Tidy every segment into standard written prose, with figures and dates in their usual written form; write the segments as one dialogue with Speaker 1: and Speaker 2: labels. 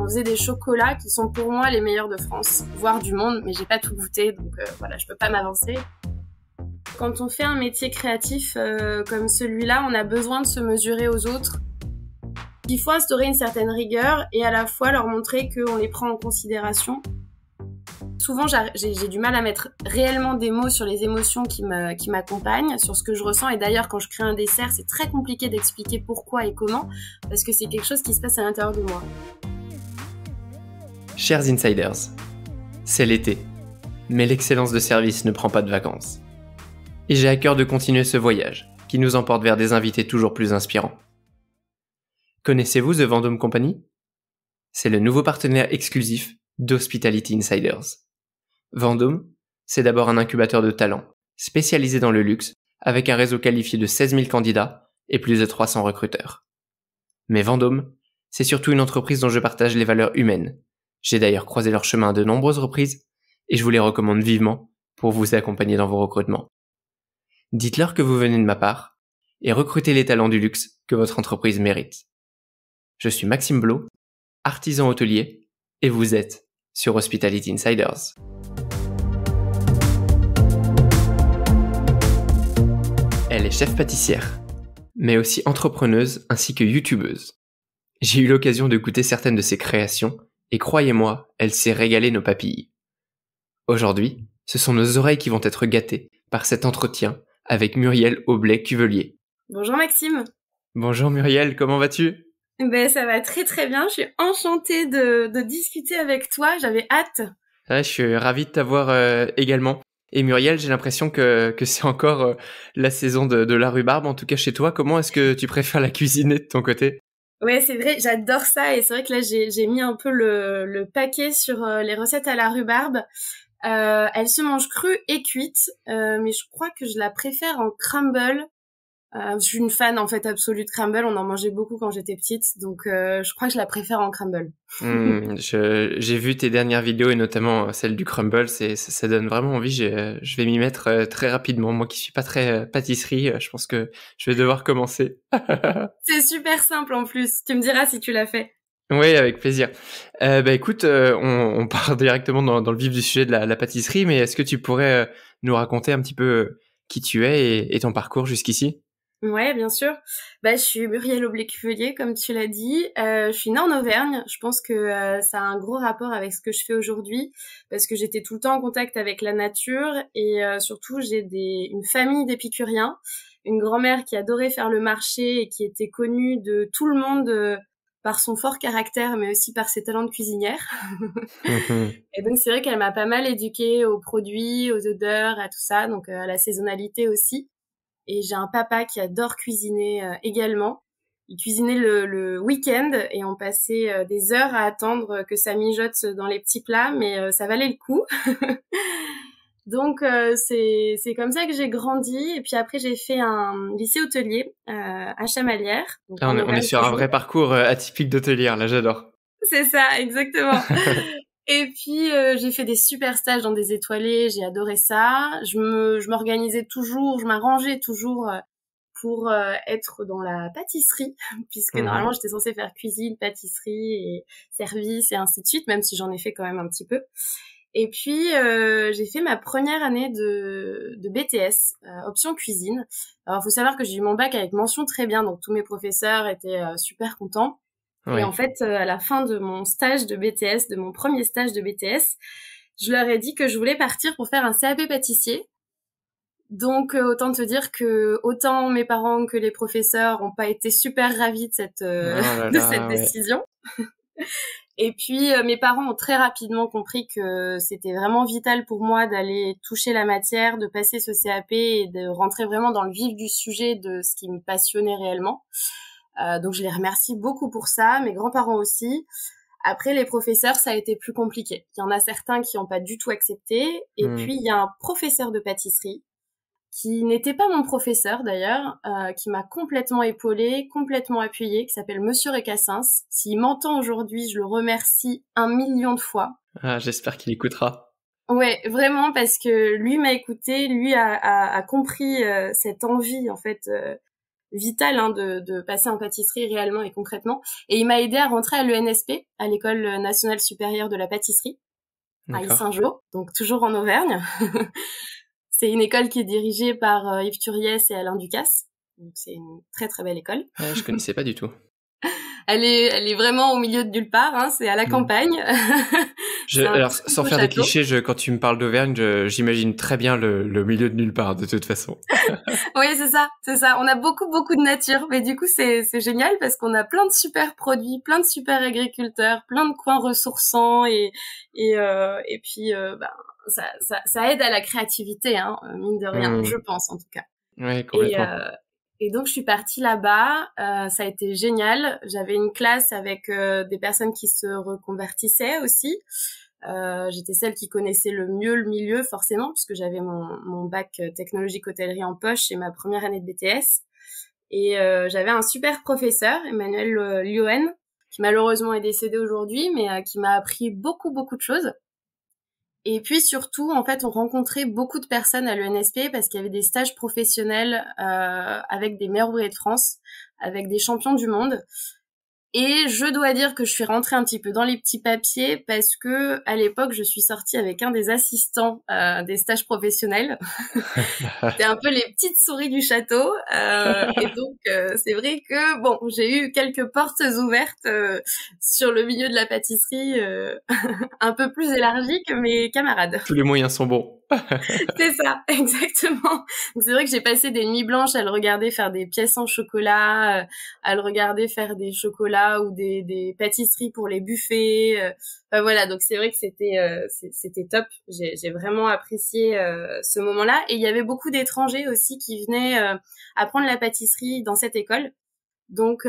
Speaker 1: on faisait des chocolats qui sont pour moi les meilleurs de France, voire du monde, mais j'ai pas tout goûté, donc voilà, je peux pas m'avancer. Quand on fait un métier créatif comme celui-là, on a besoin de se mesurer aux autres. Il faut instaurer une certaine rigueur et à la fois leur montrer qu'on les prend en considération. Souvent, j'ai du mal à mettre réellement des mots sur les émotions qui m'accompagnent, sur ce que je ressens. Et d'ailleurs, quand je crée un dessert, c'est très compliqué d'expliquer pourquoi et comment, parce que c'est quelque chose qui se passe à l'intérieur de moi.
Speaker 2: Chers insiders, c'est l'été, mais l'excellence de service ne prend pas de vacances. Et j'ai à cœur de continuer ce voyage, qui nous emporte vers des invités toujours plus inspirants. Connaissez-vous The Vendôme Company ? C'est le nouveau partenaire exclusif d'Hospitality Insiders. Vendôme, c'est d'abord un incubateur de talents, spécialisé dans le luxe, avec un réseau qualifié de 16 000 candidats et plus de 300 recruteurs. Mais Vendôme, c'est surtout une entreprise dont je partage les valeurs humaines. J'ai d'ailleurs croisé leur chemin à de nombreuses reprises, et je vous les recommande vivement pour vous accompagner dans vos recrutements. Dites-leur que vous venez de ma part, et recrutez les talents du luxe que votre entreprise mérite. Je suis Maxime Blot, artisan hôtelier, et vous êtes sur Hospitality Insiders. Elle est chef pâtissière, mais aussi entrepreneuse ainsi que youtubeuse. J'ai eu l'occasion de goûter certaines de ses créations et croyez-moi, elle sait régaler nos papilles. Aujourd'hui, ce sont nos oreilles qui vont être gâtées par cet entretien avec Muriel Aublet-Cuvelier.
Speaker 1: Bonjour Maxime.
Speaker 2: Bonjour Muriel, comment vas-tu ?
Speaker 1: Ça va très très bien, je suis enchantée de discuter avec toi, j'avais hâte.
Speaker 2: Ouais, je suis ravi de t'avoir également. Et Muriel, j'ai l'impression que c'est encore la saison de la rhubarbe, en tout cas chez toi. Comment est-ce que tu préfères la cuisiner de ton côté ?
Speaker 1: Ouais, c'est vrai, j'adore ça et c'est vrai que là j'ai mis un peu le paquet sur les recettes à la rhubarbe. Elle se mange crue et cuite, mais je crois que je la préfère en crumble. Je suis une fan en fait absolue de crumble, on en mangeait beaucoup quand j'étais petite, donc je crois que je la préfère en crumble.
Speaker 2: J'ai vu tes dernières vidéos et notamment celle du crumble, ça donne vraiment envie, je vais m'y mettre très rapidement. Moi qui suis pas très pâtisserie, je pense que je vais devoir commencer.
Speaker 1: C'est super simple en plus, tu me diras si tu l'as fait.
Speaker 2: Oui, avec plaisir. Écoute, on part directement dans le vif du sujet de la pâtisserie, mais est-ce que tu pourrais nous raconter un petit peu qui tu es et ton parcours jusqu'ici ?
Speaker 1: Ouais, bien sûr. Je suis Muriel Aublet-Cuvelier, comme tu l'as dit. Je suis née en Auvergne. Je pense que ça a un gros rapport avec ce que je fais aujourd'hui, parce que j'étais tout le temps en contact avec la nature et surtout j'ai une famille d'épicuriens, une grand-mère qui adorait faire le marché et qui était connue de tout le monde par son fort caractère, mais aussi par ses talents de cuisinière. Et donc c'est vrai qu'elle m'a pas mal éduquée aux produits, aux odeurs, à tout ça, donc à la saisonnalité aussi. Et j'ai un papa qui adore cuisiner également. Il cuisinait le week-end et on passait des heures à attendre que ça mijote dans les petits plats, mais ça valait le coup. Donc c'est comme ça que j'ai grandi. Et puis après j'ai fait un lycée hôtelier à Chamalières. Donc
Speaker 2: Là, on est sur un vrai parcours atypique d'hôtelière, là j'adore.
Speaker 1: C'est ça, exactement. Et puis j'ai fait des super stages dans des étoilés, j'ai adoré ça. Je m'organisais toujours, je m'arrangeais toujours pour être dans la pâtisserie, puisque normalement j'étais censée faire cuisine, pâtisserie et service et ainsi de suite, même si j'en ai fait quand même un petit peu. Et puis j'ai fait ma première année de BTS, option cuisine. Alors faut savoir que j'ai eu mon bac avec mention très bien, donc tous mes professeurs étaient super contents.
Speaker 2: Oui.
Speaker 1: Et en fait, à la fin de mon stage de BTS, de mon premier stage de BTS, je leur ai dit que je voulais partir pour faire un CAP pâtissier. Donc, autant te dire que autant mes parents que les professeurs ont pas été super ravis de cette décision. Et puis, mes parents ont très rapidement compris que c'était vraiment vital pour moi d'aller toucher la matière, de passer ce CAP et de rentrer vraiment dans le vif du sujet de ce qui me passionnait réellement. Donc je les remercie beaucoup pour ça, mes grands-parents aussi. Après, les professeurs, ça a été plus compliqué. Il y en a certains qui n'ont pas du tout accepté. Et puis, il y a un professeur de pâtisserie qui n'était pas mon professeur d'ailleurs, qui m'a complètement épaulée, complètement appuyée, qui s'appelle Monsieur Récassens. S'il m'entend aujourd'hui, je le remercie 1 million de fois.
Speaker 2: Ah, j'espère qu'il écoutera.
Speaker 1: Ouais, vraiment, parce que lui m'a écouté, lui a compris cette envie, en fait, vital de passer en pâtisserie réellement et concrètement. Et il m'a aidé à rentrer à l'ENSP, à l'École nationale supérieure de la pâtisserie, à Yssingeaux, donc toujours en Auvergne. C'est une école qui est dirigée par Yves Turiès et Alain Ducasse. Donc c'est une très très belle école.
Speaker 2: Ouais, je connaissais pas du tout.
Speaker 1: Elle est vraiment au milieu de nulle part, hein, c'est à la campagne.
Speaker 2: Alors, sans faire des clichés, quand tu me parles d'Auvergne, j'imagine très bien le milieu de nulle part, de toute façon.
Speaker 1: Oui, c'est ça. On a beaucoup de nature, mais du coup, c'est génial parce qu'on a plein de super produits, plein de super agriculteurs, plein de coins ressourçants et puis, ça aide à la créativité, hein, mine de rien, je pense en tout cas.
Speaker 2: Ouais, complètement.
Speaker 1: Et donc je suis partie là-bas, ça a été génial. J'avais une classe avec des personnes qui se reconvertissaient aussi. J'étais celle qui connaissait le mieux le milieu forcément puisque j'avais mon bac technologique hôtellerie en poche et ma première année de BTS. Et j'avais un super professeur, Emmanuel Liohen, qui malheureusement est décédé aujourd'hui, mais qui m'a appris beaucoup de choses. Et puis surtout, en fait, on rencontrait beaucoup de personnes à l'ENSP parce qu'il y avait des stages professionnels avec des meilleurs ouvriers de France, avec des champions du monde. Et je dois dire que je suis rentrée un petit peu dans les petits papiers parce que à l'époque, je suis sortie avec un des assistants des stages professionnels. C'était un peu les petites souris du château. Et donc, c'est vrai que bon, j'ai eu quelques portes ouvertes sur le milieu de la pâtisserie, un peu plus élargies que mes camarades.
Speaker 2: Tous les moyens sont bons.
Speaker 1: C'est ça, exactement. Donc c'est vrai que j'ai passé des nuits blanches à le regarder faire des pièces en chocolat, à le regarder faire des chocolats ou des pâtisseries pour les buffets. Enfin voilà, donc c'est vrai que c'était top. J'ai vraiment apprécié ce moment-là. Et il y avait beaucoup d'étrangers aussi qui venaient apprendre la pâtisserie dans cette école. Donc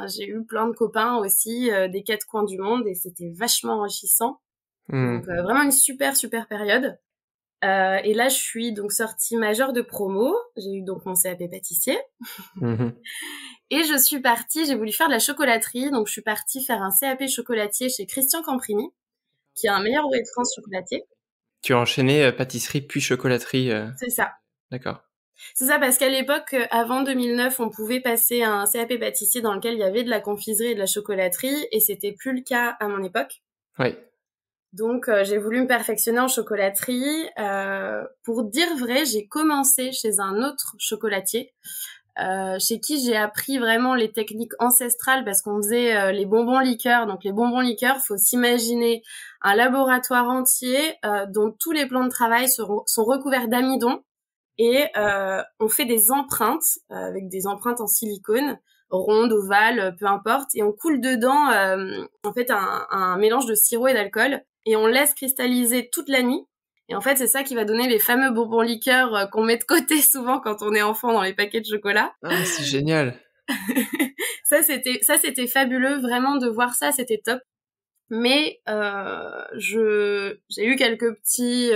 Speaker 1: j'ai eu plein de copains aussi des quatre coins du monde et c'était vachement enrichissant. Donc vraiment une super période. Et là, je suis donc sortie majeure de promo. J'ai eu donc mon CAP pâtissier. Et je suis partie, j'ai voulu faire de la chocolaterie. Donc, je suis partie faire un CAP chocolatier chez Christian Camprini, qui est un meilleur ouvrier de France chocolatier.
Speaker 2: Tu as enchaîné pâtisserie puis chocolaterie.
Speaker 1: C'est ça.
Speaker 2: D'accord.
Speaker 1: C'est ça, parce qu'à l'époque, avant 2009, on pouvait passer un CAP pâtissier dans lequel il y avait de la confiserie et de la chocolaterie. Et c'était plus le cas à mon époque.
Speaker 2: Oui.
Speaker 1: Donc, j'ai voulu me perfectionner en chocolaterie. Pour dire vrai, j'ai commencé chez un autre chocolatier, chez qui j'ai appris vraiment les techniques ancestrales parce qu'on faisait les bonbons liqueurs. Donc, les bonbons liqueurs, faut s'imaginer un laboratoire entier dont tous les plans de travail sont recouverts d'amidon et on fait des empreintes avec des empreintes en silicone, rondes, ovales, peu importe, et on coule dedans en fait un mélange de sirop et d'alcool. Et on laisse cristalliser toute la nuit. Et en fait, c'est ça qui va donner les fameux bonbons liqueurs qu'on met de côté souvent quand on est enfant dans les paquets de chocolat.
Speaker 2: Ah, c'est génial.
Speaker 1: Ça, c'était fabuleux, vraiment de voir ça, c'était top. Mais j'ai eu quelques petits,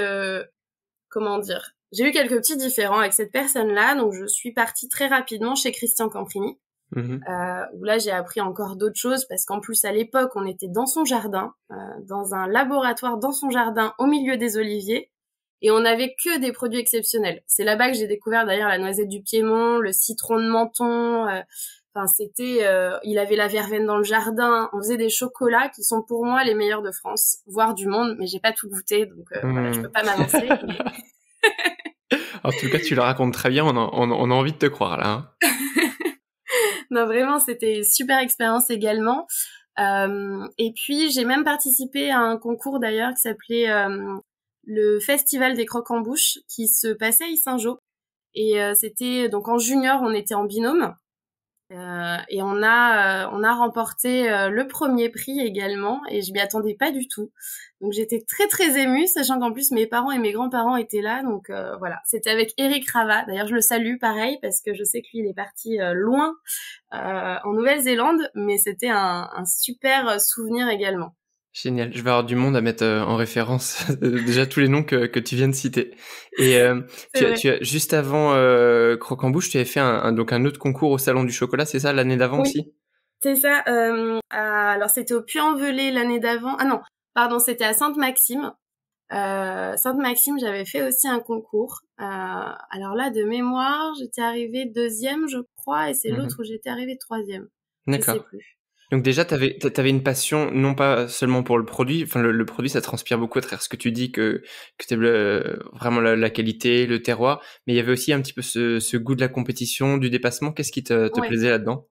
Speaker 1: j'ai eu quelques petits différends avec cette personne-là. Donc, je suis partie très rapidement chez Christian Camprini. Où là j'ai appris encore d'autres choses parce qu'en plus à l'époque on était dans son jardin, dans un laboratoire dans son jardin au milieu des oliviers et on n'avait que des produits exceptionnels. C'est là-bas que j'ai découvert d'ailleurs la noisette du Piémont, le citron de Menton, il avait la verveine dans le jardin, on faisait des chocolats qui sont pour moi les meilleurs de France, voire du monde, mais j'ai pas tout goûté donc voilà, je peux pas m'avancer. Mais...
Speaker 2: En tout cas tu le racontes très bien, on a envie de te croire là. Hein.
Speaker 1: Non, vraiment, c'était une super expérience également. Et puis, j'ai même participé à un concours d'ailleurs qui s'appelait le Festival des Crocs en Bouche, qui se passait à Yssingeaux. Et c'était donc en junior, on était en binôme. Et on a remporté le premier prix également et je m'y attendais pas du tout. Donc j'étais très émue, sachant qu'en plus mes parents et mes grands-parents étaient là. Donc voilà, c'était avec Eric Ravat. D'ailleurs je le salue pareil parce que je sais que lui il est parti loin en Nouvelle-Zélande, mais c'était un super souvenir également.
Speaker 2: Génial, je vais avoir du monde à mettre en référence déjà tous les noms que tu viens de citer. Et tu as juste avant Croc en Bouche, tu avais fait un autre concours au Salon du Chocolat, c'est ça, l'année d'avant aussi ?
Speaker 1: C'est ça. Alors c'était au Puy-en-Velay l'année d'avant. Ah non, pardon, c'était à Sainte-Maxime. Sainte-Maxime, j'avais fait aussi un concours. Alors là, de mémoire, j'étais arrivée 2e, je crois, et c'est l'autre où j'étais arrivée 3e. Je sais
Speaker 2: D'accord.
Speaker 1: plus.
Speaker 2: Donc déjà, t'avais une passion, non pas seulement pour le produit, enfin le produit, ça transpire beaucoup à travers ce que tu dis, que t'aimes vraiment la qualité, le terroir, mais il y avait aussi un petit peu ce goût de la compétition, du dépassement. Qu'est-ce qui te
Speaker 1: Ouais.
Speaker 2: plaisait là-dedans?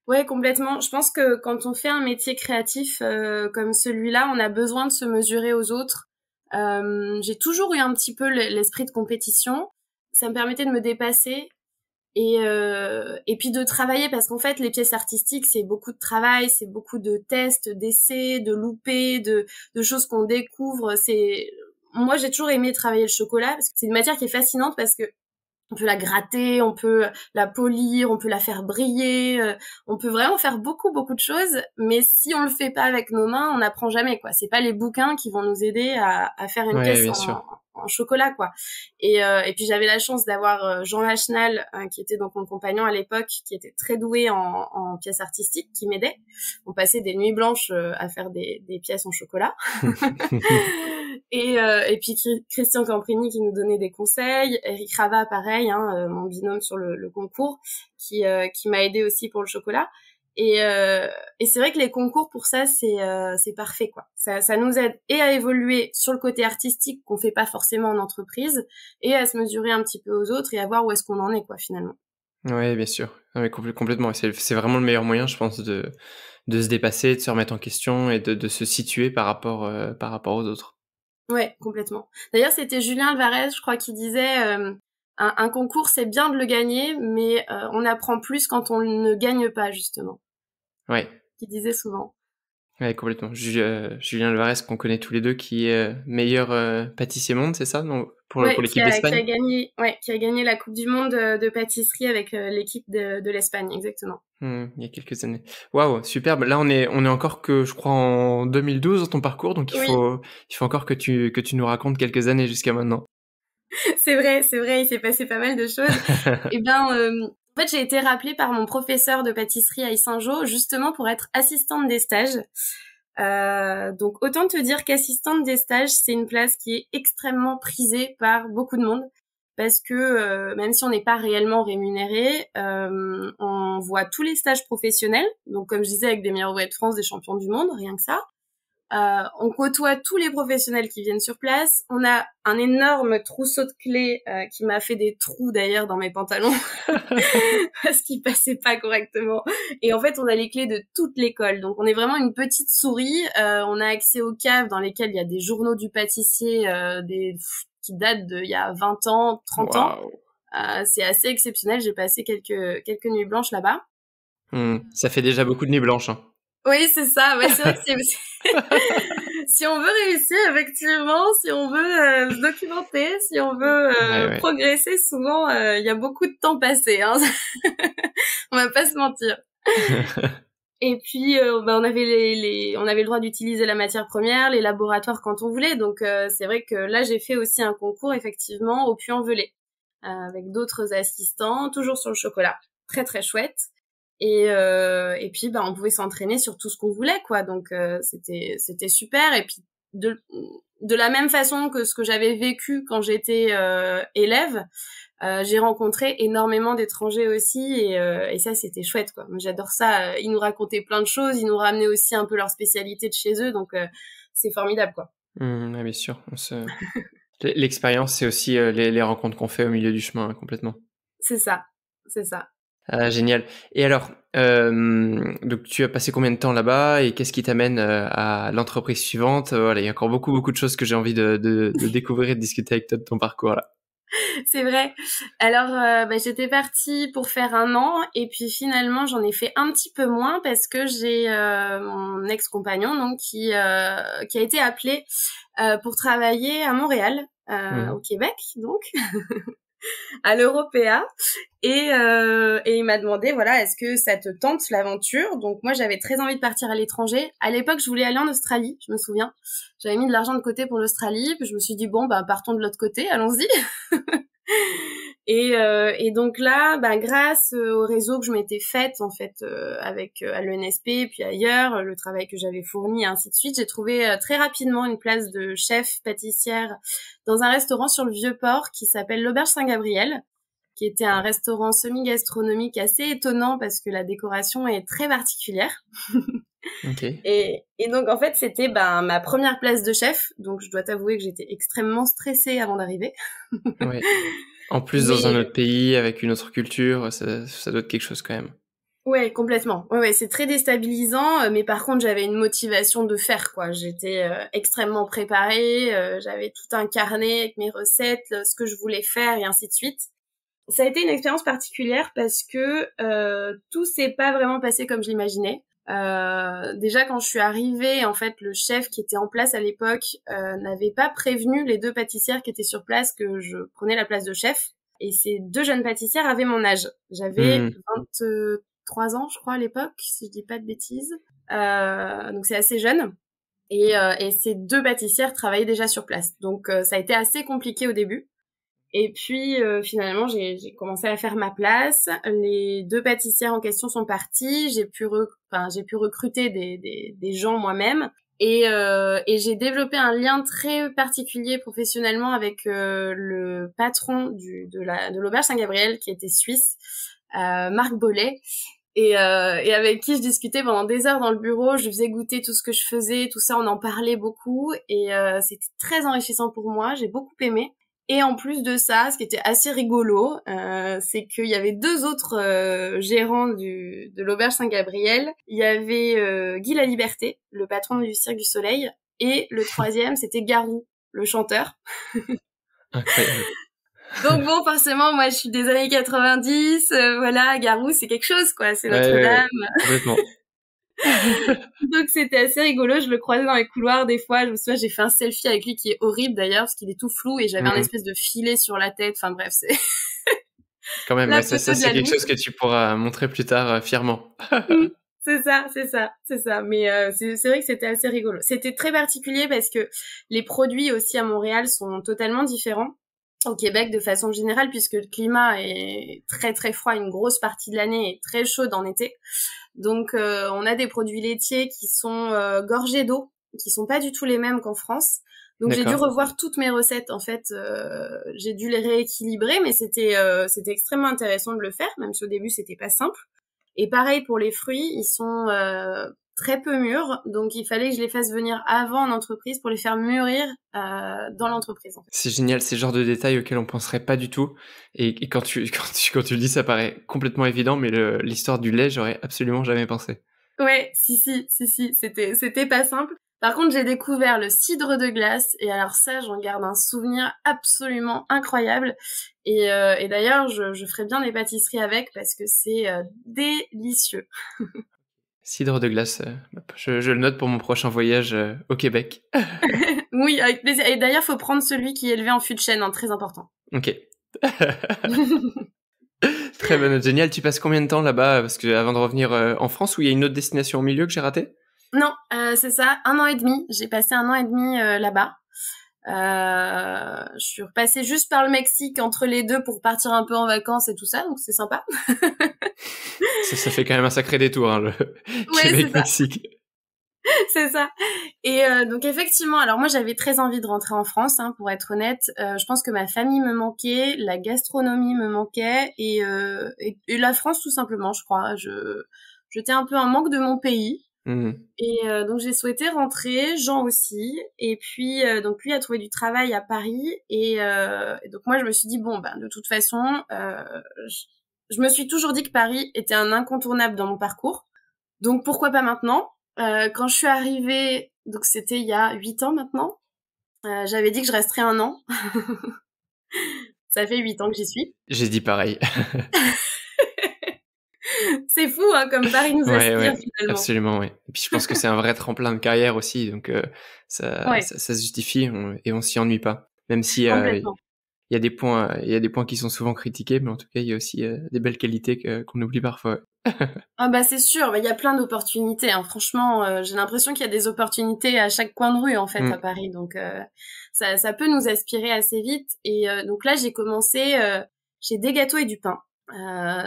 Speaker 1: Ouais, complètement. Je pense que quand on fait un métier créatif comme celui-là, on a besoin de se mesurer aux autres. J'ai toujours eu un petit peu l'esprit de compétition. Ça me permettait de me dépasser et puis de travailler, parce qu'en fait les pièces artistiques, c'est beaucoup de travail, c'est beaucoup de tests, d'essais, de loupés, de choses qu'on découvre. Moi, j'ai toujours aimé travailler le chocolat parce que c'est une matière qui est fascinante, parce que on peut la gratter, on peut la polir, on peut la faire briller, on peut vraiment faire beaucoup de choses, mais si on le fait pas avec nos mains, on n'apprend jamais, quoi. C'est pas les bouquins qui vont nous aider à faire une
Speaker 2: Ouais,
Speaker 1: pièce
Speaker 2: bien sûr.
Speaker 1: en chocolat, quoi. Et puis j'avais la chance d'avoir Jean Lachenal, qui était donc mon compagnon à l'époque, qui était très doué en pièces artistiques, qui m'aidait. On passait des nuits blanches à faire des pièces en chocolat. Et puis Christian Camprini qui nous donnait des conseils, Eric Rava pareil, mon binôme sur le concours, qui m'a aidé aussi pour le chocolat. Et c'est vrai que les concours pour ça, c'est parfait, quoi. Ça nous aide et à évoluer sur le côté artistique qu'on fait pas forcément en entreprise, et à se mesurer un petit peu aux autres et à voir où est-ce qu'on en est, quoi, finalement.
Speaker 2: Ouais, bien sûr. Non, mais complètement. Et c'est vraiment le meilleur moyen, je pense, de se dépasser, de se remettre en question et de se situer par rapport aux autres.
Speaker 1: Ouais, complètement. D'ailleurs, c'était Julien Alvarez, je crois, qui disait un concours, c'est bien de le gagner, mais on apprend plus quand on ne gagne pas, justement.
Speaker 2: Ouais.
Speaker 1: Qui disait souvent.
Speaker 2: Ouais, complètement. Julien Alvarez, qu'on connaît tous les deux, qui est meilleur pâtissier monde, c'est ça, non, pour
Speaker 1: Ouais,
Speaker 2: l'équipe d'Espagne?
Speaker 1: qui a gagné la Coupe du Monde de pâtisserie avec l'équipe de l'Espagne, exactement.
Speaker 2: Il y a quelques années. Waouh, superbe. Là, on est encore que, je crois, en 2012 dans ton parcours, donc
Speaker 1: Oui,
Speaker 2: il faut encore que tu nous racontes quelques années jusqu'à maintenant.
Speaker 1: c'est vrai, il s'est passé pas mal de choses. Et ben, en fait, j'ai été rappelée par mon professeur de pâtisserie à Yssingeaux, justement pour être assistante des stages. Donc autant te dire qu'assistante des stages, c'est une place qui est extrêmement prisée par beaucoup de monde, parce que même si on n'est pas réellement rémunéré, on voit tous les stages professionnels, donc comme je disais, avec des meilleurs ouvriers de France, des champions du monde, rien que ça. On côtoie tous les professionnels qui viennent sur place. On a un énorme trousseau de clés qui m'a fait des trous d'ailleurs dans mes pantalons parce qu'ils passaient pas correctement. Et en fait, on a les clés de toute l'école. Donc, on est vraiment une petite souris. On a accès aux caves dans lesquelles il y a des journaux du pâtissier qui datent d'il y a 20 ans, 30 ans.
Speaker 2: Waouh.
Speaker 1: C'est assez exceptionnel. J'ai passé quelques nuits blanches là-bas.
Speaker 2: Ça fait déjà beaucoup de nuits blanches, hein.
Speaker 1: Oui, c'est ça. Ouais, c'est vrai que si on veut réussir, effectivement, si on veut se documenter, si on veut
Speaker 2: Ouais.
Speaker 1: progresser, souvent il y a beaucoup de temps passé. Hein. On va pas se mentir. Et puis on avait on avait le droit d'utiliser la matière première, les laboratoires quand on voulait. Donc c'est vrai que là j'ai fait aussi un concours effectivement au Puy-en-Velay avec d'autres assistants, toujours sur le chocolat. Très très chouette. Et puis on pouvait s'entraîner sur tout ce qu'on voulait, quoi. Donc c'était super. Et puis de la même façon que ce que j'avais vécu quand j'étais élève, j'ai rencontré énormément d'étrangers aussi, et ça c'était chouette, quoi. Moi, j'adore ça. Ils nous racontaient plein de choses, ils nous ramenaient aussi un peu leur spécialité de chez eux, donc c'est formidable, quoi.
Speaker 2: Ouais, bien sûr. L'expérience, c'est aussi les rencontres qu'on fait au milieu du chemin, hein, complètement.
Speaker 1: C'est ça.
Speaker 2: Ah, génial. Et alors, donc tu as passé combien de temps là-bas et qu'est-ce qui t'amène à l'entreprise suivante? Voilà, il y a encore beaucoup de choses que j'ai envie de découvrir et de discuter avec toi de ton parcours là.
Speaker 1: C'est vrai. Alors, j'étais partie pour faire 1 an, et puis finalement, j'en ai fait un petit peu moins parce que j'ai mon ex-compagnon donc qui a été appelé pour travailler à Montréal, au Québec, donc à l'Européa, et il m'a demandé, voilà, est-ce que ça te tente l'aventure? Donc moi, j'avais très envie de partir à l'étranger. À l'époque, je voulais aller en Australie, je me souviens. J'avais mis de l'argent de côté pour l'Australie, puis je me suis dit bon, partons de l'autre côté, allons-y. Et donc là, grâce au réseau que je m'étais faite en fait avec à l'ENSP puis ailleurs, le travail que j'avais fourni et ainsi de suite, j'ai trouvé très rapidement une place de chef pâtissière dans un restaurant sur le Vieux-Port qui s'appelle l'Auberge Saint-Gabriel, qui était un restaurant semi-gastronomique assez étonnant parce que la décoration est très particulière.
Speaker 2: Okay.
Speaker 1: Et donc en fait c'était ma première place de chef, donc je dois t'avouer que j'étais extrêmement stressée avant d'arriver.
Speaker 2: Ouais. En plus dans un autre pays avec une autre culture, ça doit être quelque chose quand même.
Speaker 1: Ouais, complètement. Ouais, c'est très déstabilisant, mais par contre j'avais une motivation de faire quoi. J'étais extrêmement préparée, j'avais tout un carnet avec mes recettes, ce que je voulais faire et ainsi de suite. Ça a été une expérience particulière parce que tout s'est pas vraiment passé comme je l'imaginais. Déjà quand je suis arrivée, en fait, le chef qui était en place à l'époque n'avait pas prévenu les deux pâtissières qui étaient sur place que je prenais la place de chef. Et ces deux jeunes pâtissières avaient mon âge. J'avais 23 ans, je crois, à l'époque, si je dis pas de bêtises. Donc c'est assez jeune. Et ces deux pâtissières travaillaient déjà sur place. Donc ça a été assez compliqué au début. Et puis finalement j'ai commencé à faire ma place. Les deux pâtissières en question sont parties. J'ai pu recruter des gens moi-même et j'ai développé un lien très particulier professionnellement avec le patron de l'Auberge Saint-Gabriel qui était suisse, Marc Bollet. Et avec qui je discutais pendant des heures dans le bureau, je lui faisais goûter tout ce que je faisais, tout ça, on en parlait beaucoup et c'était très enrichissant pour moi, j'ai beaucoup aimé. Et en plus de ça, ce qui était assez rigolo, c'est qu'il y avait deux autres gérants de l'Auberge Saint-Gabriel. Il y avait Guy Laliberté, le patron du Cirque du Soleil, et le troisième, c'était Garou, le chanteur.
Speaker 2: Incroyable.
Speaker 1: Donc bon, forcément, moi, je suis des années 90, voilà, Garou, c'est quelque chose, quoi, c'est Notre-Dame.
Speaker 2: Complètement.
Speaker 1: Donc c'était assez rigolo, je le croisais dans les couloirs des fois, je me souviens, j'ai fait un selfie avec lui qui est horrible d'ailleurs, parce qu'il est tout flou et j'avais un espèce de filet sur la tête, enfin bref, c'est...
Speaker 2: Quand même, ça c'est quelque chose que tu pourras montrer plus tard fièrement.
Speaker 1: C'est ça. Mais c'est vrai que c'était assez rigolo. C'était très particulier parce que les produits aussi à Montréal sont totalement différents. Au Québec, de façon générale, puisque le climat est très très froid une grosse partie de l'année et très chaude en été. Donc on a des produits laitiers qui sont gorgés d'eau, qui sont pas du tout les mêmes qu'en France. Donc j'ai dû revoir toutes mes recettes en fait, j'ai dû les rééquilibrer, mais c'était extrêmement intéressant de le faire, même si au début c'était pas simple. Et pareil pour les fruits, ils sont très peu mûrs, donc il fallait que je les fasse venir avant en entreprise pour les faire mûrir dans l'entreprise. En fait.
Speaker 2: C'est génial, c'est le genre de détails auxquels on penserait pas du tout. Et quand tu le dis, ça paraît complètement évident, mais l'histoire du lait, j'aurais absolument jamais pensé.
Speaker 1: Ouais, si, c'était pas simple. Par contre, j'ai découvert le cidre de glace, et alors ça, j'en garde un souvenir absolument incroyable. Et d'ailleurs, je ferai bien des pâtisseries avec, parce que c'est délicieux.
Speaker 2: Cidre de glace, je le note pour mon prochain voyage au Québec.
Speaker 1: Oui, avec plaisir. Et d'ailleurs, faut prendre celui qui est élevé en fût de chêne, très important.
Speaker 2: Ok. Très bonne, génial. Tu passes combien de temps là-bas? Parce que avant de revenir en France, où il y a une autre destination au milieu que j'ai ratée?
Speaker 1: Non, c'est ça, 1 an et demi. J'ai passé 1 an et demi là-bas. Je suis repassée juste par le Mexique entre les deux pour partir un peu en vacances et tout ça, donc c'est sympa.
Speaker 2: ça fait quand même un sacré détour, hein, le Québec-Mexique.
Speaker 1: C'est ça. Et donc effectivement, alors moi j'avais très envie de rentrer en France, pour être honnête. Je pense que ma famille me manquait, la gastronomie me manquait et la France tout simplement, je crois. J'étais un peu en manque de mon pays. Et donc j'ai souhaité rentrer, Jean aussi, et puis donc lui a trouvé du travail à Paris et donc moi je me suis dit bon de toute façon je me suis toujours dit que Paris était un incontournable dans mon parcours, donc pourquoi pas maintenant. Quand je suis arrivée, donc c'était il y a 8 ans maintenant, j'avais dit que je resterais 1 an. Ça fait 8 ans que j'y suis.
Speaker 2: J'ai dit pareil.
Speaker 1: C'est fou, comme Paris nous aspire finalement.
Speaker 2: Absolument, oui. Et puis je pense que c'est un vrai tremplin de carrière aussi, donc ça se justifie et on s'y ennuie pas. Même si il y a des points qui sont souvent critiqués, mais en tout cas il y a aussi des belles qualités qu'on oublie parfois.
Speaker 1: C'est sûr, il y a plein d'opportunités. Franchement, j'ai l'impression qu'il y a des opportunités à chaque coin de rue en fait à Paris, donc ça peut nous aspirer assez vite. Et donc là j'ai commencé. chez Des Gâteaux et du Pain.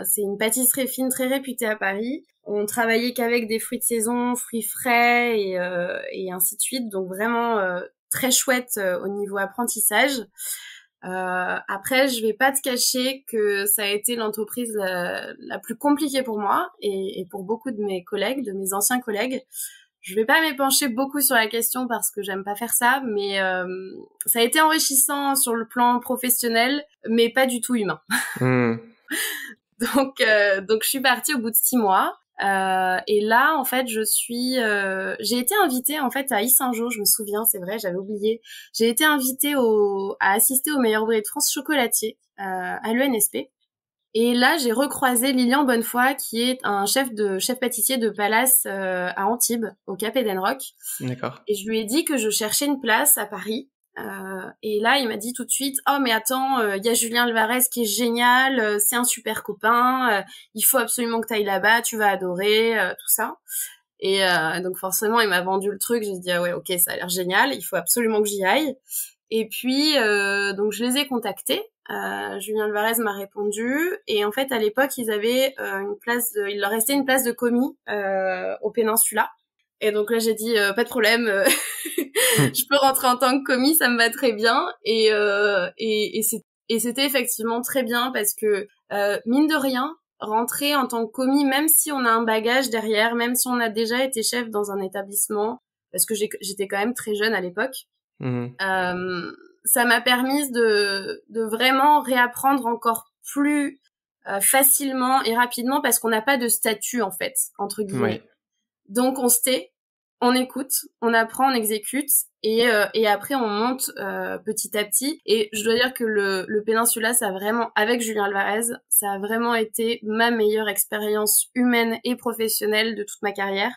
Speaker 1: C'est une pâtisserie fine très réputée à Paris. On travaillait qu'avec des fruits de saison, fruits frais et ainsi de suite. Donc vraiment très chouette au niveau apprentissage. Après, je vais pas te cacher que ça a été l'entreprise la plus compliquée pour moi et pour beaucoup de mes collègues, de mes anciens collègues. Je vais pas m'épancher beaucoup sur la question parce que j'aime pas faire ça, mais ça a été enrichissant sur le plan professionnel, mais pas du tout humain. Donc je suis partie au bout de 6 mois. Et là, en fait, j'ai été invitée en fait à Yssingeaux, je me souviens, c'est vrai, j'avais oublié. J'ai été invitée à assister au meilleur ouvrier de France chocolatier à l'ENSP. Et là, j'ai recroisé Lilian Bonnefoy, qui est un chef pâtissier de Palace à Antibes, au Cap Edenrock.
Speaker 2: D'accord.
Speaker 1: Et je lui ai dit que je cherchais une place à Paris. Et là, il m'a dit tout de suite, oh mais attends, il y a Julien Alvarez qui est génial, c'est un super copain, il faut absolument que tu ailles là-bas, tu vas adorer, tout ça. Et donc forcément, il m'a vendu le truc, j'ai dit ah ouais, ok, ça a l'air génial, il faut absolument que j'y aille. Et puis donc je les ai contactés. Julien Alvarez m'a répondu et en fait à l'époque ils avaient il leur restait une place de commis au Péninsula. Et donc là j'ai dit pas de problème, je peux rentrer en tant que commis, ça me va très bien. Et c'était effectivement très bien parce que mine de rien, rentrer en tant que commis, même si on a un bagage derrière, même si on a déjà été chef dans un établissement, parce que j'étais quand même très jeune à l'époque, ça m'a permis de vraiment réapprendre encore plus facilement et rapidement parce qu'on n'a pas de statut en fait, entre guillemets. Oui. Donc on se tait, on écoute, on apprend, on exécute et après on monte petit à petit. Et je dois dire que le Péninsula, ça a vraiment, avec Julien Alvarez, ça a vraiment été ma meilleure expérience humaine et professionnelle de toute ma carrière.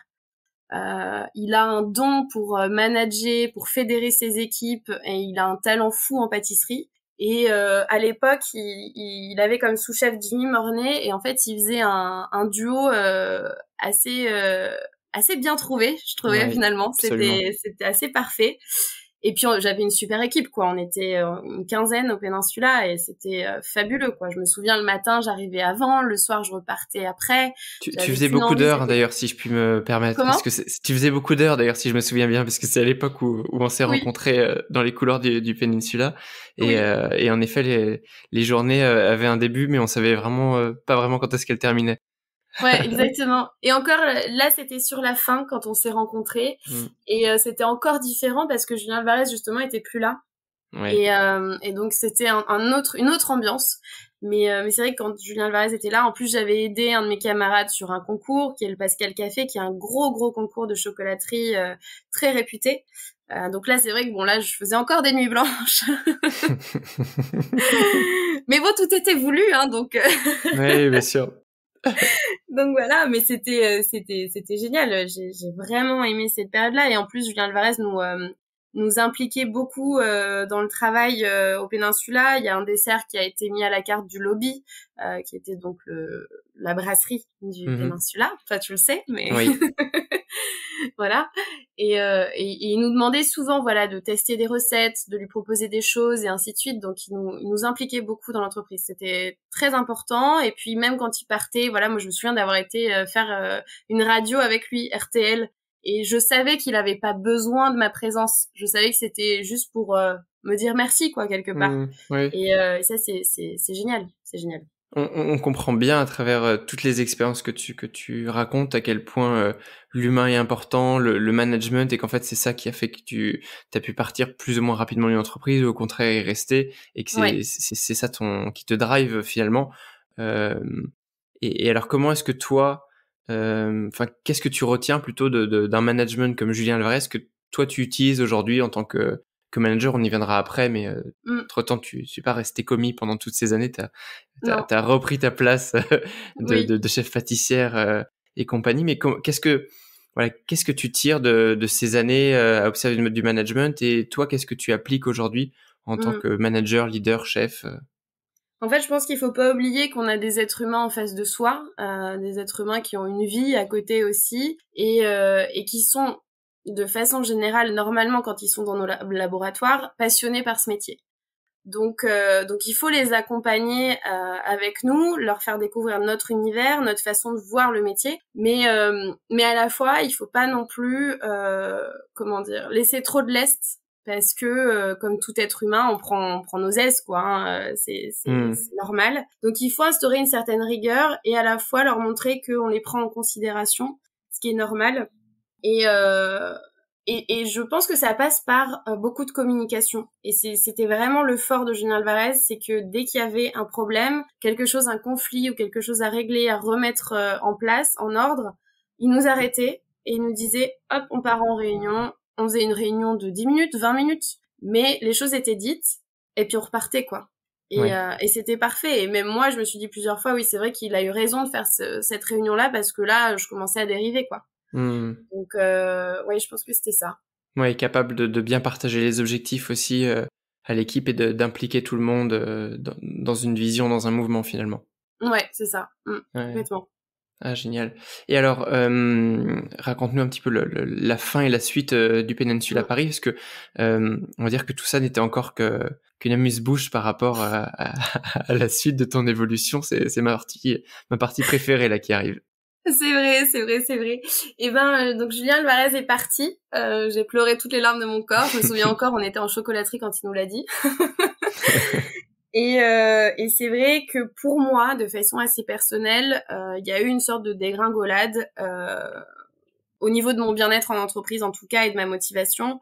Speaker 1: Il a un don pour manager, pour fédérer ses équipes et il a un talent fou en pâtisserie. Et à l'époque, il avait comme sous-chef Jimmy Mornay et en fait, il faisait un duo assez bien trouvé, je trouvais finalement. C'était assez parfait. Et puis j'avais une super équipe quoi, on était une quinzaine au Péninsula et c'était fabuleux quoi. Je me souviens le matin, j'arrivais avant, le soir je repartais après.
Speaker 2: Tu faisais beaucoup d'heures d'ailleurs si je puis me permettre.
Speaker 1: Comment ?
Speaker 2: Parce que tu faisais beaucoup d'heures d'ailleurs si je me souviens bien parce que c'est à l'époque où on s'est rencontrés dans les couloirs du Péninsula et en effet les journées avaient un début mais on savait vraiment pas vraiment quand est-ce qu'elles terminaient.
Speaker 1: Ouais, exactement. Et encore, là, c'était sur la fin quand on s'est rencontrés. Et c'était encore différent parce que Julien Alvarez, justement, était plus là. Ouais. Et donc, c'était une autre ambiance. Mais c'est vrai que quand Julien Alvarez était là, en plus, j'avais aidé un de mes camarades sur un concours qui est le Pascal Café, qui est un gros concours de chocolaterie très réputé. Donc là, c'est vrai que bon, là, je faisais encore des nuits blanches. Mais bon, tout était voulu, hein, donc...
Speaker 2: Oui, bien sûr.
Speaker 1: Donc voilà, mais c'était génial. J'ai vraiment aimé cette période-là et en plus Julien Alvarez nous impliquait beaucoup dans le travail au Péninsula. Il y a un dessert qui a été mis à la carte du lobby, qui était donc la brasserie du Péninsula. Toi tu le sais, mais
Speaker 2: oui.
Speaker 1: Voilà. Et il nous demandait souvent, voilà, de tester des recettes, de lui proposer des choses et ainsi de suite. Donc, il nous impliquait beaucoup dans l'entreprise. C'était très important. Et puis, même quand il partait, voilà, moi, je me souviens d'avoir été faire une radio avec lui, RTL. Et je savais qu'il avait pas besoin de ma présence. Je savais que c'était juste pour me dire merci, quoi, quelque part.
Speaker 2: Oui.
Speaker 1: Et ça, c'est génial. C'est génial.
Speaker 2: On comprend bien à travers toutes les expériences que tu racontes à quel point l'humain est important, le management, et qu'en fait c'est ça qui a fait que tu as pu partir plus ou moins rapidement d'une entreprise ou au contraire y rester et que c'est ça qui te drive finalement. Et alors comment est-ce que toi, qu'est-ce que tu retiens plutôt d'un management comme Julien Alvarez que toi tu utilises aujourd'hui en tant que manager? On y viendra après, mais entre-temps, tu suis pas resté commis pendant toutes ces années. T'as repris ta place de chef pâtissière et compagnie. Mais qu'est-ce que tu tires de ces années à observer du management et toi, qu'est-ce que tu appliques aujourd'hui en tant que manager, leader, chef?
Speaker 1: En fait, je pense qu'il faut pas oublier qu'on a des êtres humains en face de soi, des êtres humains qui ont une vie à côté aussi et qui sont de façon générale, normalement, quand ils sont dans nos laboratoires, passionnés par ce métier. Donc il faut les accompagner avec nous, leur faire découvrir notre univers, notre façon de voir le métier, mais à la fois, il faut pas non plus laisser trop de lest, parce que comme tout être humain, on prend nos aises, quoi, hein, c'est normal. Donc il faut instaurer une certaine rigueur et à la fois leur montrer qu'on les prend en considération, ce qui est normal. Et je pense que ça passe par beaucoup de communication. Et c'était vraiment le fort de Julien Alvarez, c'est que dès qu'il y avait un problème, quelque chose, un conflit ou quelque chose à régler, à remettre en place, en ordre, il nous arrêtait et il nous disait « Hop, on part en réunion ». On faisait une réunion de 10 minutes, 20 minutes, mais les choses étaient dites et puis on repartait, quoi. Et c'était parfait. Et même moi, je me suis dit plusieurs fois, oui, c'est vrai qu'il a eu raison de faire cette réunion-là parce que là, je commençais à dériver, quoi. Donc, ouais, je pense que c'était ça.
Speaker 2: Ouais, capable de bien partager les objectifs aussi à l'équipe et d'impliquer tout le monde dans une vision, dans un mouvement finalement.
Speaker 1: Ouais, c'est ça. Complètement.
Speaker 2: Ah, génial. Et alors, raconte-nous un petit peu la fin et la suite du Peninsula Paris, parce que on va dire que tout ça n'était encore qu'une amuse-bouche par rapport à la suite de ton évolution. C'est ma partie préférée là qui arrive.
Speaker 1: C'est vrai. Et donc Julien Alvarez est parti. J'ai pleuré toutes les larmes de mon corps. Je me souviens encore, on était en chocolaterie quand il nous l'a dit. Et c'est vrai que pour moi, de façon assez personnelle, il y a eu une sorte de dégringolade au niveau de mon bien-être en entreprise, en tout cas, et de ma motivation,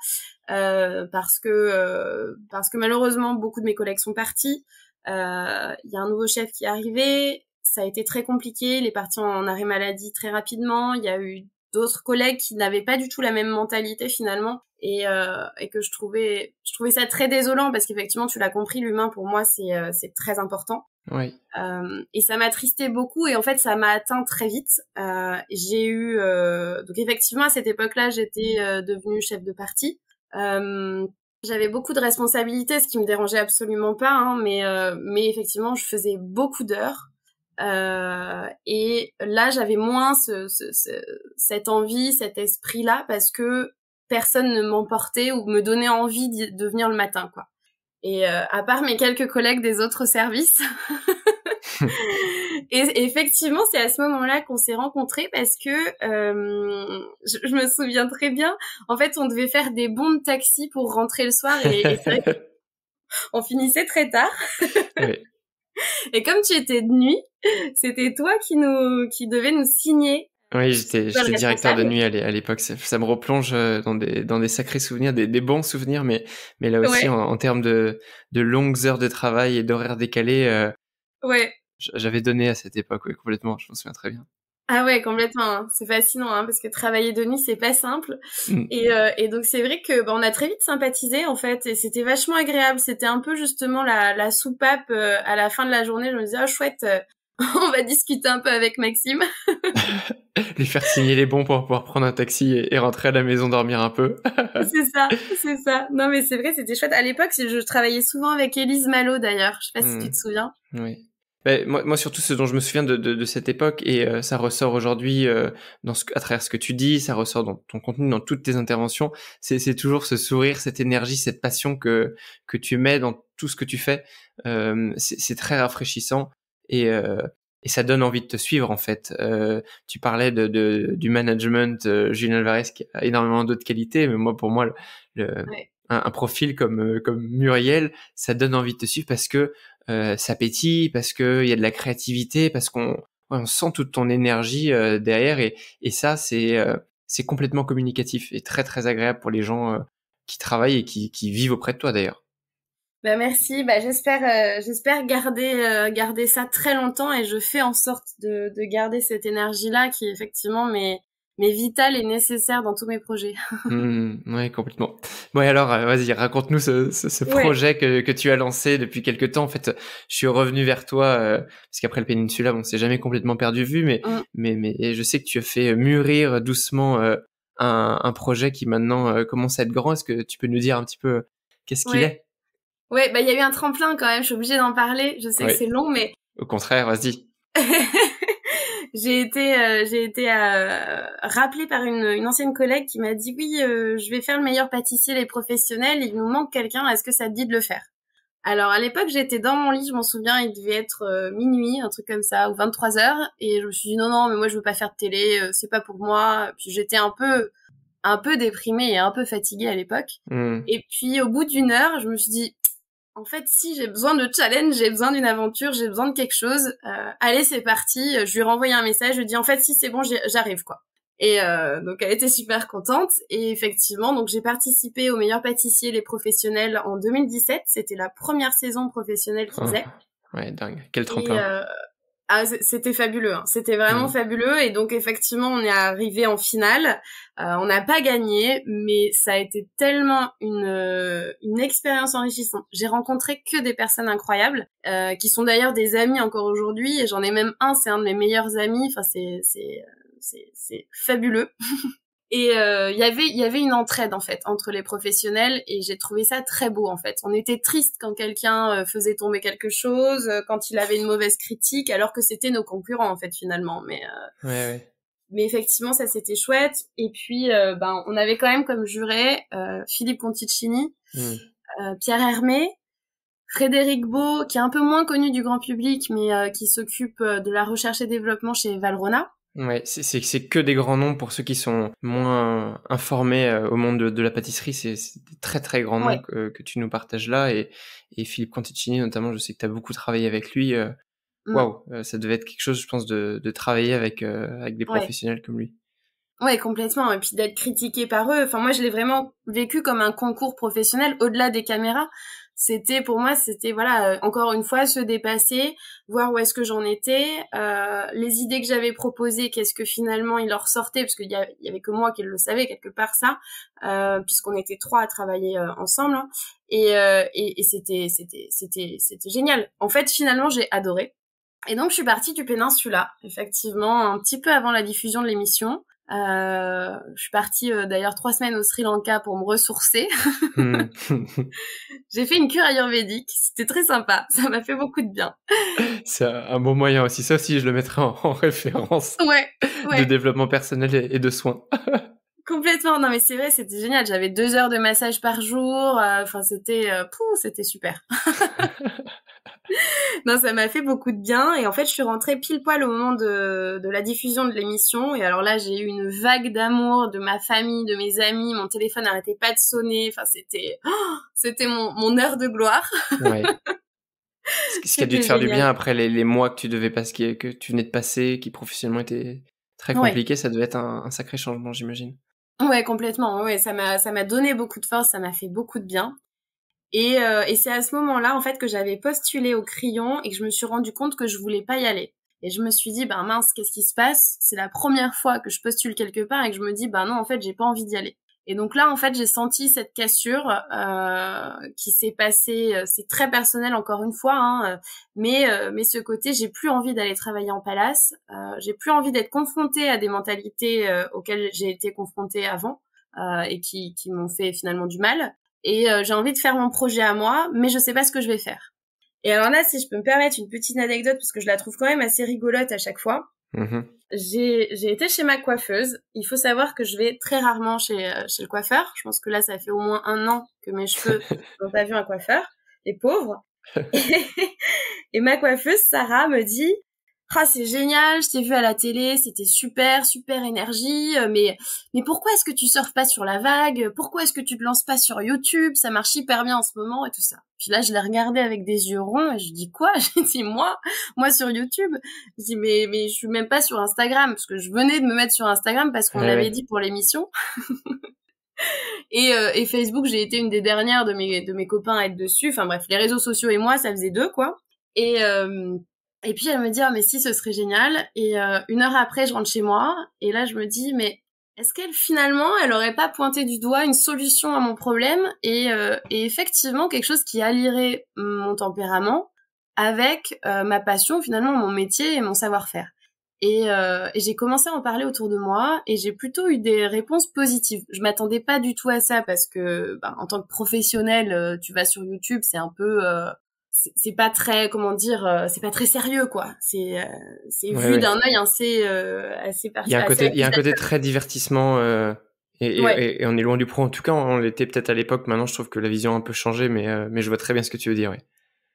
Speaker 1: parce que malheureusement, beaucoup de mes collègues sont partis. Il y a un nouveau chef qui est arrivé. Ça a été très compliqué, il est parti en arrêt maladie très rapidement, il y a eu d'autres collègues qui n'avaient pas du tout la même mentalité finalement et que je trouvais ça très désolant parce qu'effectivement tu l'as compris, l'humain pour moi c'est très important.
Speaker 2: Oui.
Speaker 1: Et ça m'attristait beaucoup et en fait ça m'a atteint très vite. J'ai eu donc effectivement à cette époque-là j'étais devenue chef de parti. J'avais beaucoup de responsabilités, ce qui me dérangeait absolument pas, hein, mais effectivement je faisais beaucoup d'heures. Et là, j'avais moins cette envie, cet esprit-là, parce que personne ne m'emportait ou me donnait envie de venir le matin, quoi. Et à part mes quelques collègues des autres services. Et effectivement, c'est à ce moment-là qu'on s'est rencontrés parce que je me souviens très bien. En fait, on devait faire des bons de taxi pour rentrer le soir et c'est vrai qu'on finissait très tard.
Speaker 2: Oui.
Speaker 1: Et comme tu étais de nuit, c'était toi qui devais nous signer.
Speaker 2: Oui, j'étais directeur de nuit à l'époque. Ça me replonge dans des sacrés souvenirs, des bons souvenirs, mais là aussi en termes de longues heures de travail et d'horaires décalés.
Speaker 1: Ouais.
Speaker 2: J'avais donné à cette époque, oui, complètement. Je m'en souviens très bien.
Speaker 1: Ah ouais, complètement. Hein. C'est fascinant, hein, parce que travailler de nuit, c'est pas simple. Et donc c'est vrai que on a très vite sympathisé en fait, et c'était vachement agréable. C'était un peu justement la soupape à la fin de la journée. Je me disais, oh chouette, on va discuter un peu avec Maxime.
Speaker 2: Lui faire signer les bons pour pouvoir prendre un taxi et rentrer à la maison dormir un peu.
Speaker 1: c'est ça. Non mais c'est vrai, c'était chouette. À l'époque, je travaillais souvent avec Élise Malo d'ailleurs. Je sais pas si tu te souviens.
Speaker 2: Oui. Moi surtout ce dont je me souviens de cette époque et ça ressort aujourd'hui à travers ce que tu dis, ça ressort dans ton contenu, dans toutes tes interventions, c'est toujours ce sourire, cette énergie, cette passion que tu mets dans tout ce que tu fais. C'est très rafraîchissant et ça donne envie de te suivre en fait. Tu parlais du management, Julien Alvarez qui a énormément d'autres qualités, mais pour moi un profil comme Muriel, ça donne envie de te suivre parce que ça pétille, parce que il y a de la créativité, parce qu'on sent toute ton énergie derrière et ça c'est complètement communicatif et très très agréable pour les gens qui travaillent et qui vivent auprès de toi d'ailleurs.
Speaker 1: Bah merci, j'espère garder ça très longtemps et je fais en sorte de garder cette énergie là qui effectivement m'est vitale et nécessaire dans tous mes projets.
Speaker 2: Ouais, complètement. Bon, et alors, vas-y, raconte-nous ce projet que tu as lancé depuis quelque temps. En fait, je suis revenu vers toi parce qu'après le Peninsula, on s'est jamais complètement perdu de vue, mais je sais que tu as fait mûrir doucement un projet qui maintenant commence à être grand. Est-ce que tu peux nous dire un petit peu qu'est-ce qu'il est?
Speaker 1: Ouais, il y a eu un tremplin quand même. Je suis obligée d'en parler. Je sais que c'est long, mais
Speaker 2: au contraire, vas-y.
Speaker 1: J'ai été rappelée par une ancienne collègue qui m'a dit oui, je vais faire le meilleur pâtissier les professionnels, il nous manque quelqu'un, est-ce que ça te dit de le faire? Alors à l'époque, j'étais dans mon lit, je m'en souviens, il devait être minuit, un truc comme ça, ou 23 heures, et je me suis dit non, mais moi je veux pas faire de télé, c'est pas pour moi. Puis j'étais un peu déprimée et un peu fatiguée à l'époque. Et puis au bout d'1 heure, je me suis dit en fait, si j'ai besoin de challenge, j'ai besoin d'une aventure, j'ai besoin de quelque chose, allez, c'est parti. Je lui ai renvoyé un message, je lui ai dit en fait si c'est bon, j'arrive quoi. Et donc elle était super contente et effectivement donc j'ai participé aux meilleurs pâtissiers les professionnels en 2017, c'était la première saison professionnelle qu'ils faisaient.
Speaker 2: Ouais, dingue, quel
Speaker 1: Et
Speaker 2: tremplin.
Speaker 1: c'était fabuleux, hein. C'était vraiment fabuleux et donc effectivement on est arrivé en finale. On n'a pas gagné, mais ça a été tellement une expérience enrichissante. J'ai rencontré que des personnes incroyables, qui sont d'ailleurs des amis encore aujourd'hui et j'en ai même un, c'est un de mes meilleurs amis. Enfin c'est fabuleux. Et il y avait une entraide en fait entre les professionnels et j'ai trouvé ça très beau en fait. On était triste quand quelqu'un faisait tomber quelque chose, quand il avait une mauvaise critique, alors que c'était nos concurrents en fait finalement. Mais effectivement ça c'était chouette. Et puis on avait quand même comme juré Philippe Conticini, Pierre Hermé, Frédéric Beau qui est un peu moins connu du grand public mais qui s'occupe de la recherche et développement chez Valrhona.
Speaker 2: Ouais, c'est que des grands noms pour ceux qui sont moins informés au monde de la pâtisserie. C'est des très très grands noms que tu nous partages là. Et Philippe Conticini notamment, je sais que tu as beaucoup travaillé avec lui. Waouh, ça devait être quelque chose, je pense, de travailler avec des professionnels comme lui.
Speaker 1: Ouais, complètement. Et puis d'être critiqué par eux. Enfin, moi, je l'ai vraiment vécu comme un concours professionnel au-delà des caméras. Pour moi, voilà, encore une fois, se dépasser, voir où est-ce que j'en étais, les idées que j'avais proposées, qu'est-ce que finalement il leur sortait, parce qu'il y avait que moi qui le savais quelque part ça, puisqu'on était 3 à travailler ensemble. Hein. Et c'était génial. En fait, finalement, j'ai adoré. Et donc, je suis partie du Péninsula, effectivement, un petit peu avant la diffusion de l'émission. Je suis partie d'ailleurs 3 semaines au Sri Lanka pour me ressourcer. J'ai fait une cure ayurvédique, c'était très sympa, ça m'a fait beaucoup de bien.
Speaker 2: C'est un bon moyen aussi, ça aussi je le mettrai en référence de développement personnel et de soins.
Speaker 1: Complètement, non mais c'est vrai, c'était génial, j'avais 2 heures de massage par jour, enfin c'était super. Non, ça m'a fait beaucoup de bien et en fait je suis rentrée pile poil au moment de la diffusion de l'émission et alors là j'ai eu une vague d'amour de ma famille, de mes amis, mon téléphone n'arrêtait pas de sonner, enfin c'était mon heure de gloire.
Speaker 2: Ouais. Ce qui a dû te faire du bien après les mois que tu devais passer, que tu venais de passer, qui professionnellement étaient très compliqués, ça devait être un sacré changement, j'imagine.
Speaker 1: Ouais, complètement, ouais, ça m'a donné beaucoup de force, ça m'a fait beaucoup de bien. Et c'est à ce moment-là, en fait, que j'avais postulé au Crayon et que je me suis rendu compte que je voulais pas y aller. Et je me suis dit, ben mince, qu'est-ce qui se passe? C'est la première fois que je postule quelque part et que je me dis, ben non, en fait, j'ai pas envie d'y aller. Et donc là, en fait, j'ai senti cette cassure qui s'est passée. C'est très personnel, encore une fois, hein, mais ce côté, j'ai plus envie d'aller travailler en palace. J'ai plus envie d'être confrontée à des mentalités auxquelles j'ai été confrontée avant et qui m'ont fait finalement du mal. Et j'ai envie de faire mon projet à moi, mais je sais pas ce que je vais faire. Et alors là, si je peux me permettre une petite anecdote, parce que je la trouve quand même assez rigolote à chaque fois. J'ai été chez ma coiffeuse. Il faut savoir que je vais très rarement chez le coiffeur. Je pense que là, ça fait au moins 1 an que mes cheveux n'ont pas vu un coiffeur. Les pauvres. Et ma coiffeuse, Sarah, me dit... Ah, c'est génial, je t'ai vu à la télé, c'était super, super énergie, mais pourquoi est-ce que tu surfes pas sur la vague? Pourquoi est-ce que tu te lances pas sur YouTube? Ça marche hyper bien en ce moment et tout ça. Puis là, je l'ai regardée avec des yeux ronds et je dis quoi? J'ai dit moi sur YouTube. Je dis mais je suis même pas sur Instagram parce que je venais de me mettre sur Instagram parce qu'on l'avait dit pour l'émission. Et Facebook, j'ai été une des dernières de mes copains à être dessus. Enfin bref, les réseaux sociaux et moi, ça faisait 2 quoi. Et puis elle me dit, ah mais si, ce serait génial. Et 1 heure après, je rentre chez moi. Et là, je me dis, mais est-ce qu'elle, finalement, elle aurait pas pointé du doigt une solution à mon problème et effectivement, quelque chose qui allierait mon tempérament avec ma passion, finalement, mon métier et mon savoir-faire. Et j'ai commencé à en parler autour de moi et j'ai plutôt eu des réponses positives. Je m'attendais pas du tout à ça parce que, en tant que professionnel, tu vas sur YouTube, c'est un peu... c'est pas très c'est pas très sérieux quoi, c'est vu d'un œil assez particulier.
Speaker 2: Il y a un côté très divertissement Et, et on est loin du pro. En tout cas, on l'était peut-être à l'époque. Maintenant, je trouve que la vision a un peu changé, mais je vois très bien ce que tu veux dire.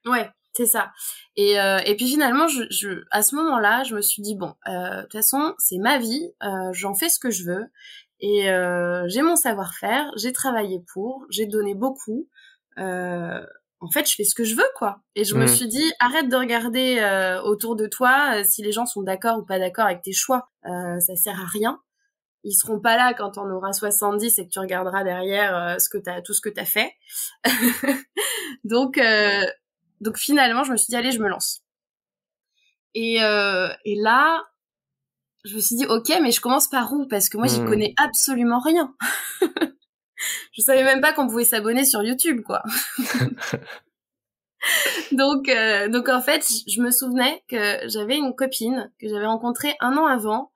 Speaker 1: Ouais, c'est ça. Et puis finalement, à ce moment-là, je me suis dit bon, de toute façon, c'est ma vie, j'en fais ce que je veux, et j'ai mon savoir-faire, j'ai travaillé pour, j'ai donné beaucoup. En fait, je fais ce que je veux, quoi. Et je me suis dit, arrête de regarder autour de toi si les gens sont d'accord ou pas d'accord avec tes choix. Ça sert à rien. Ils seront pas là quand on aura 70 et que tu regarderas derrière tout ce que t'as fait. Donc, donc finalement, je me suis dit, allez, je me lance. Et là, je me suis dit, ok, mais je commence par où? Parce que moi, j'y connais absolument rien. Je savais même pas qu'on pouvait s'abonner sur YouTube, quoi. Donc en fait, je me souvenais que j'avais une copine que j'avais rencontrée 1 an avant,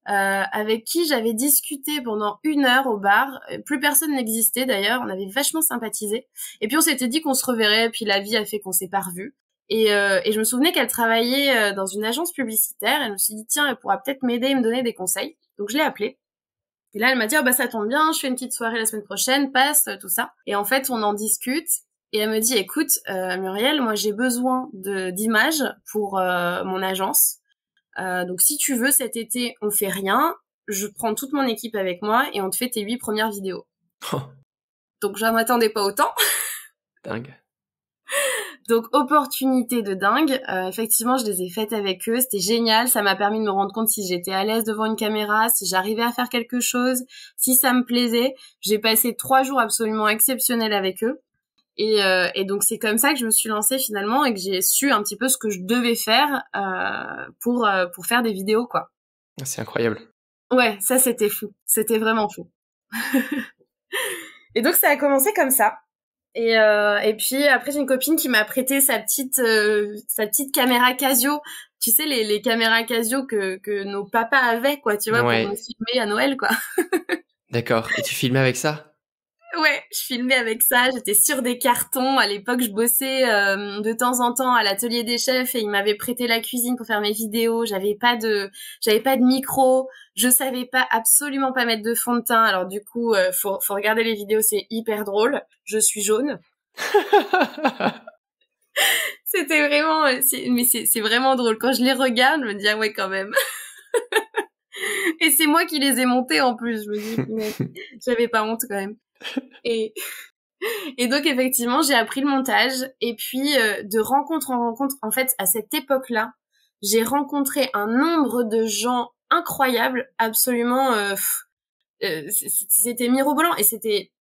Speaker 1: avec qui j'avais discuté pendant 1 heure au bar. Plus personne n'existait d'ailleurs, on avait vachement sympathisé. Et puis on s'était dit qu'on se reverrait, puis la vie a fait qu'on s'est pas revus. Et je me souvenais qu'elle travaillait dans une agence publicitaire, et je me suis dit tiens, elle pourra peut-être m'aider et me donner des conseils. Donc je l'ai appelée. Et là elle m'a dit bah ça tombe bien, je fais une petite soirée la semaine prochaine, passe, tout ça. Et en fait on en discute. Et elle me dit écoute Muriel, moi j'ai besoin d'images pour mon agence. Donc si tu veux, cet été, on fait rien. Je prends toute mon équipe avec moi et on te fait tes 8 premières vidéos.
Speaker 2: Oh.
Speaker 1: Donc je m'attendais pas autant.
Speaker 2: Dingue.
Speaker 1: Donc opportunité de dingue. Effectivement, je les ai faites avec eux. C'était génial. Ça m'a permis de me rendre compte si j'étais à l'aise devant une caméra, si j'arrivais à faire quelque chose, si ça me plaisait. J'ai passé 3 jours absolument exceptionnels avec eux. Et donc c'est comme ça que je me suis lancée finalement et que j'ai su un petit peu ce que je devais faire pour faire des vidéos, quoi.
Speaker 2: C'est incroyable.
Speaker 1: Ouais, ça c'était fou. C'était vraiment fou. Et donc ça a commencé comme ça. Et puis après j'ai une copine qui m'a prêté sa petite caméra Casio. Tu sais les caméras Casio que nos papas avaient, quoi, tu vois, pour nous filmer à Noël, quoi.
Speaker 2: D'accord. Et tu filmais avec ça?
Speaker 1: Ouais, je filmais avec ça, j'étais sur des cartons. À l'époque, je bossais de temps en temps à l'atelier des chefs et ils m'avaient prêté la cuisine pour faire mes vidéos. J'avais pas de micro, je savais absolument pas mettre de fond de teint. Alors du coup, faut regarder les vidéos, c'est hyper drôle. Je suis jaune. C'était vraiment c'est vraiment drôle quand je les regarde, je me dis ah ouais quand même. Et c'est moi qui les ai montés en plus, je me dis j'avais pas honte quand même. Et donc effectivement, j'ai appris le montage et puis de rencontre en rencontre, en fait, à cette époque-là, j'ai rencontré un nombre de gens incroyables, absolument c'était mirobolant et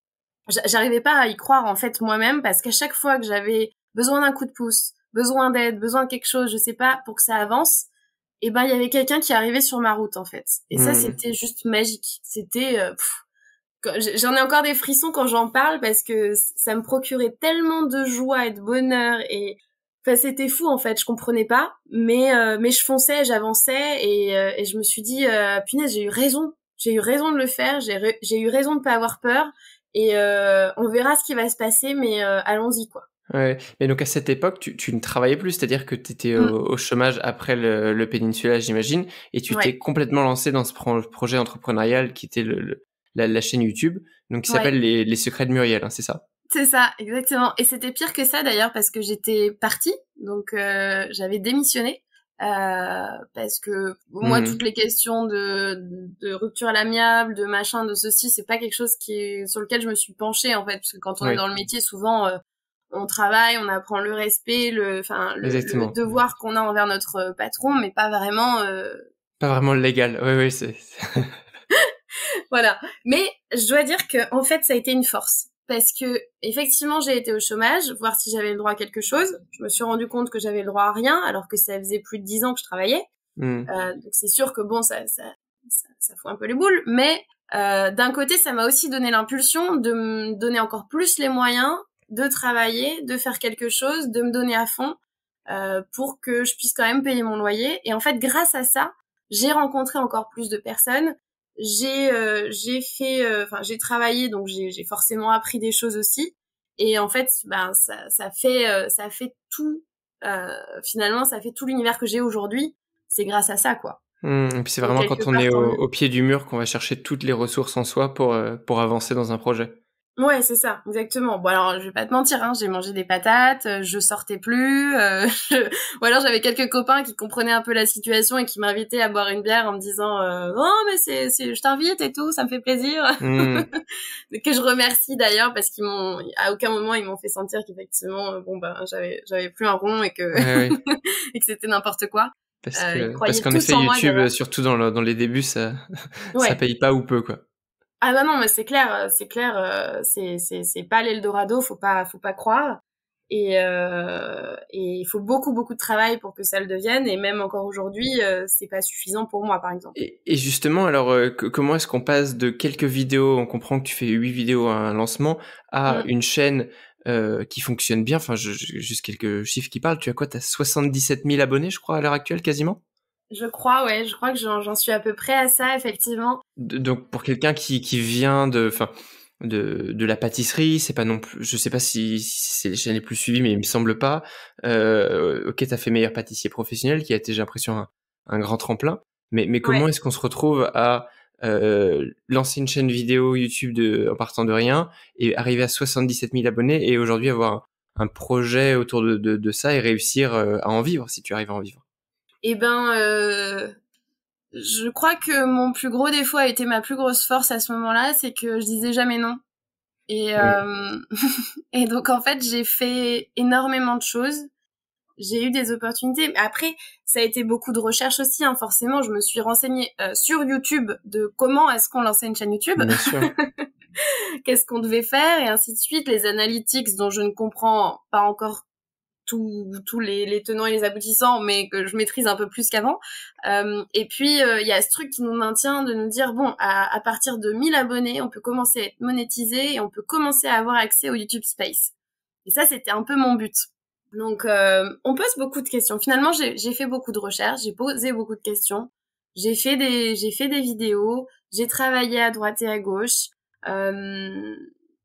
Speaker 1: j'arrivais pas à y croire en fait moi-même parce qu'à chaque fois que j'avais besoin d'un coup de pouce, besoin d'aide, besoin de quelque chose, je sais pas, pour que ça avance, et ben il y avait quelqu'un qui arrivait sur ma route en fait. Et ça c'était juste magique. C'était j'en ai encore des frissons quand j'en parle parce que ça me procurait tellement de joie et de bonheur et enfin c'était fou en fait, je comprenais pas mais je fonçais, j'avançais et je me suis dit punaise, j'ai eu raison de le faire, j'ai eu raison de pas avoir peur et on verra ce qui va se passer mais allons-y, quoi.
Speaker 2: Ouais, mais donc à cette époque, tu ne travaillais plus, c'est-à-dire que tu étais au chômage après le péninsula, j'imagine, et tu t'es complètement lancé dans ce projet entrepreneurial qui était la chaîne YouTube, donc qui s'appelle les Secrets de Muriel, hein, c'est ça?
Speaker 1: C'est ça, exactement. Et c'était pire que ça d'ailleurs parce que j'étais partie, donc j'avais démissionné parce que moi toutes les questions de rupture à l'amiable, de machin, de ceci, c'est pas quelque chose sur lequel je me suis penchée en fait, parce que quand on est dans le métier, souvent on travaille, on apprend le respect, le devoir qu'on a envers notre patron, mais pas vraiment
Speaker 2: pas vraiment légal. Oui, c'est
Speaker 1: voilà. Mais je dois dire que en fait, ça a été une force parce que effectivement, j'ai été au chômage, voir si j'avais le droit à quelque chose. Je me suis rendu compte que j'avais le droit à rien, alors que ça faisait plus de 10 ans que je travaillais. Donc c'est sûr que bon, ça fout un peu les boules. Mais d'un côté, ça m'a aussi donné l'impulsion de me donner encore plus les moyens de travailler, de faire quelque chose, de me donner à fond pour que je puisse quand même payer mon loyer. Et en fait, grâce à ça, j'ai rencontré encore plus de personnes. J'ai travaillé, donc j'ai forcément appris des choses aussi. Et en fait, ben ça fait tout. Finalement, ça fait tout l'univers que j'ai aujourd'hui. C'est grâce à ça, quoi.
Speaker 2: Et puis c'est
Speaker 1: Donc,
Speaker 2: vraiment
Speaker 1: quelque
Speaker 2: quand on
Speaker 1: part,
Speaker 2: est
Speaker 1: tant mieux.
Speaker 2: au pied du mur qu'on va chercher toutes les ressources en soi pour avancer dans un projet.
Speaker 1: Ouais, c'est ça, exactement. Bon, alors, je vais pas te mentir, hein, j'ai mangé des patates, je sortais plus, ou alors j'avais quelques copains qui comprenaient un peu la situation et qui m'invitaient à boire une bière en me disant, oh, mais je t'invite et tout, ça me fait plaisir.
Speaker 2: Mmh.
Speaker 1: Que je remercie d'ailleurs parce à aucun moment ils m'ont fait sentir qu'effectivement, bon, ben, j'avais plus un rond et que,
Speaker 2: Ouais, ouais.
Speaker 1: et que c'était n'importe quoi. Ils
Speaker 2: Parce
Speaker 1: croyaient
Speaker 2: qu'en
Speaker 1: tous
Speaker 2: effet,
Speaker 1: en moi
Speaker 2: YouTube,
Speaker 1: d'ailleurs.
Speaker 2: surtout dans les débuts, ça, ça
Speaker 1: Ouais.
Speaker 2: paye pas ou peu, quoi.
Speaker 1: Ah bah non, mais c'est clair, c'est pas l'Eldorado, faut pas croire. Et il faut beaucoup de travail pour que ça le devienne. Et même encore aujourd'hui, c'est pas suffisant pour moi, par exemple.
Speaker 2: Et justement, alors, comment est-ce qu'on passe de quelques vidéos, on comprend que tu fais 8 vidéos à un lancement, à
Speaker 1: Mm.
Speaker 2: une chaîne qui fonctionne bien, enfin, juste quelques chiffres qui parlent, tu as quoi? T'as 77 000 abonnés, je crois, à l'heure actuelle, quasiment?
Speaker 1: Je crois, ouais, je crois que j'en suis à peu près à ça, effectivement.
Speaker 2: Donc pour quelqu'un qui vient de la pâtisserie, c'est pas non plus, je sais pas si c'est les chaînes les plus suivies, mais il me semble pas. Ok, t'as fait meilleur pâtissier professionnel, qui a été, j'ai l'impression, un grand tremplin. Mais
Speaker 1: Ouais.
Speaker 2: comment est-ce qu'on se retrouve à lancer une chaîne vidéo YouTube en partant de rien et arriver à 77 000 abonnés et aujourd'hui avoir un projet autour de ça et réussir à en vivre, si tu arrives à en vivre?
Speaker 1: Eh ben, je crois que mon plus gros défaut a été ma plus grosse force à ce moment-là, c'est que je disais jamais non. Et,
Speaker 2: Mm.
Speaker 1: et donc en fait, j'ai fait énormément de choses. J'ai eu des opportunités. Mais après, ça a été beaucoup de recherches aussi, hein. Forcément, je me suis renseignée sur YouTube de comment est-ce qu'on lançait une chaîne YouTube,
Speaker 2: Bien sûr.
Speaker 1: qu'est-ce qu'on devait faire, et ainsi de suite. Les analytics dont je ne comprends pas encore tous les tenants et les aboutissants, mais que je maîtrise un peu plus qu'avant. Et puis, il y a ce truc qui nous maintient de nous dire, bon, à partir de 1000 abonnés, on peut commencer à être monétisé et on peut commencer à avoir accès au YouTube Space. Et ça, c'était un peu mon but. Donc, on pose beaucoup de questions. Finalement, j'ai fait beaucoup de recherches, j'ai posé beaucoup de questions, j'ai fait des vidéos, j'ai travaillé à droite et à gauche.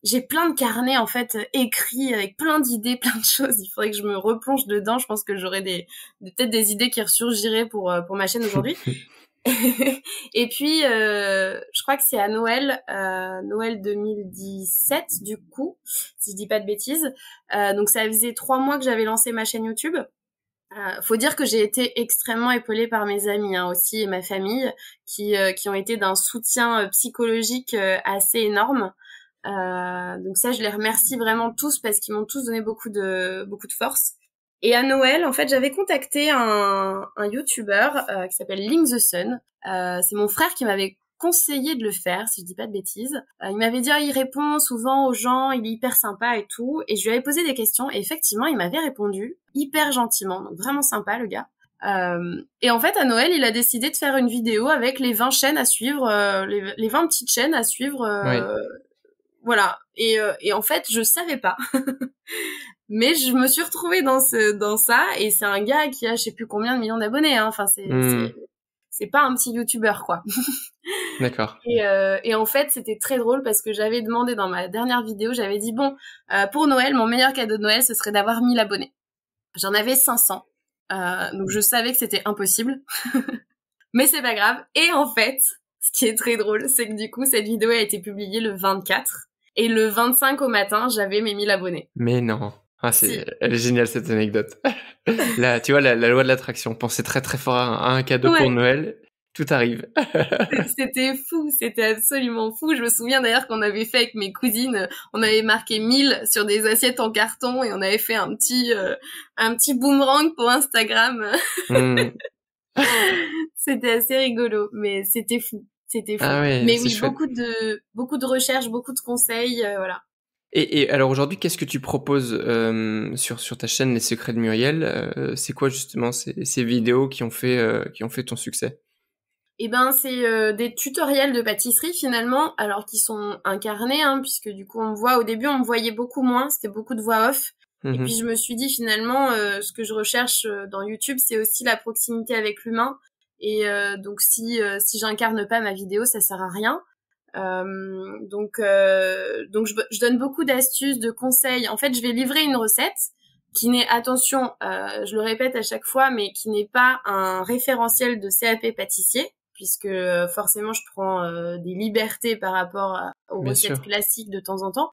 Speaker 1: J'ai plein de carnets en fait écrits avec plein d'idées, plein de choses. Il faudrait que je me replonge dedans. Je pense que j'aurais peut-être des idées qui ressurgiraient pour ma chaîne aujourd'hui. Et puis, je crois que c'est à Noël 2017 du coup, si je dis pas de bêtises. Donc ça faisait 3 mois que j'avais lancé ma chaîne YouTube. Faut dire que j'ai été extrêmement épaulée par mes amis, hein, aussi, et ma famille, qui ont été d'un soutien psychologique assez énorme. Donc ça, je les remercie vraiment tous parce qu'ils m'ont tous donné beaucoup de force. Et à Noël, en fait, j'avais contacté un YouTuber qui s'appelle Link the Sun. C'est mon frère qui m'avait conseillé de le faire, si je dis pas de bêtises. Il m'avait dit, il répond souvent aux gens, il est hyper sympa et tout. Et je lui avais posé des questions et effectivement, il m'avait répondu hyper gentiment. Donc vraiment sympa, le gars. Et en fait, à Noël, il a décidé de faire une vidéo avec les 20 chaînes à suivre, les 20 petites chaînes à suivre.
Speaker 2: Oui.
Speaker 1: Voilà. Et en fait, je savais pas. Mais je me suis retrouvée dans ça, et c'est un gars qui a je sais plus combien de millions d'abonnés, hein. Enfin, c'est pas un petit youtubeur, quoi.
Speaker 2: D'accord.
Speaker 1: Et en fait, c'était très drôle parce que j'avais demandé dans ma dernière vidéo, j'avais dit, bon, pour Noël, mon meilleur cadeau de Noël, ce serait d'avoir 1000 abonnés. J'en avais 500. Donc je savais que c'était impossible. Mais c'est pas grave. Et en fait, ce qui est très drôle, c'est que du coup, cette vidéo a été publiée le 24. Et le 25 au matin, j'avais mes 1000 abonnés.
Speaker 2: Mais non. Ah,
Speaker 1: Si.
Speaker 2: elle est géniale cette anecdote. Là, tu vois, la loi de l'attraction. Penser très très fort à un cadeau pour
Speaker 1: Ouais.
Speaker 2: Noël, tout arrive.
Speaker 1: C'était fou, c'était absolument fou. Je me souviens d'ailleurs qu'on avait fait avec mes cousines, on avait marqué 1000 sur des assiettes en carton et on avait fait un petit boomerang pour Instagram.
Speaker 2: Hmm.
Speaker 1: C'était assez rigolo, mais c'était fou. C'était fou.
Speaker 2: Ah ouais,
Speaker 1: Mais
Speaker 2: c'est
Speaker 1: oui,
Speaker 2: chouette.
Speaker 1: beaucoup de recherches, beaucoup de conseils, voilà.
Speaker 2: Et alors aujourd'hui, qu'est-ce que tu proposes sur ta chaîne Les Secrets de Muriel? C'est quoi justement ces vidéos qui ont fait ton succès?
Speaker 1: Eh ben, c'est des tutoriels de pâtisserie finalement, alors qui sont incarnés, hein, puisque du coup au début on me voyait beaucoup moins, c'était beaucoup de voix off. Et puis
Speaker 2: Mhm.
Speaker 1: je me suis dit finalement, ce que je recherche dans YouTube, c'est aussi la proximité avec l'humain. Et donc si j'incarne pas ma vidéo, ça sert à rien. Donc je donne beaucoup d'astuces, de conseils. En fait, je vais livrer une recette, qui n'est, attention, je le répète à chaque fois, mais qui n'est pas un référentiel de CAP pâtissier, puisque forcément je prends des libertés par rapport aux
Speaker 2: Bien
Speaker 1: recettes
Speaker 2: sûr.
Speaker 1: classiques de temps en temps,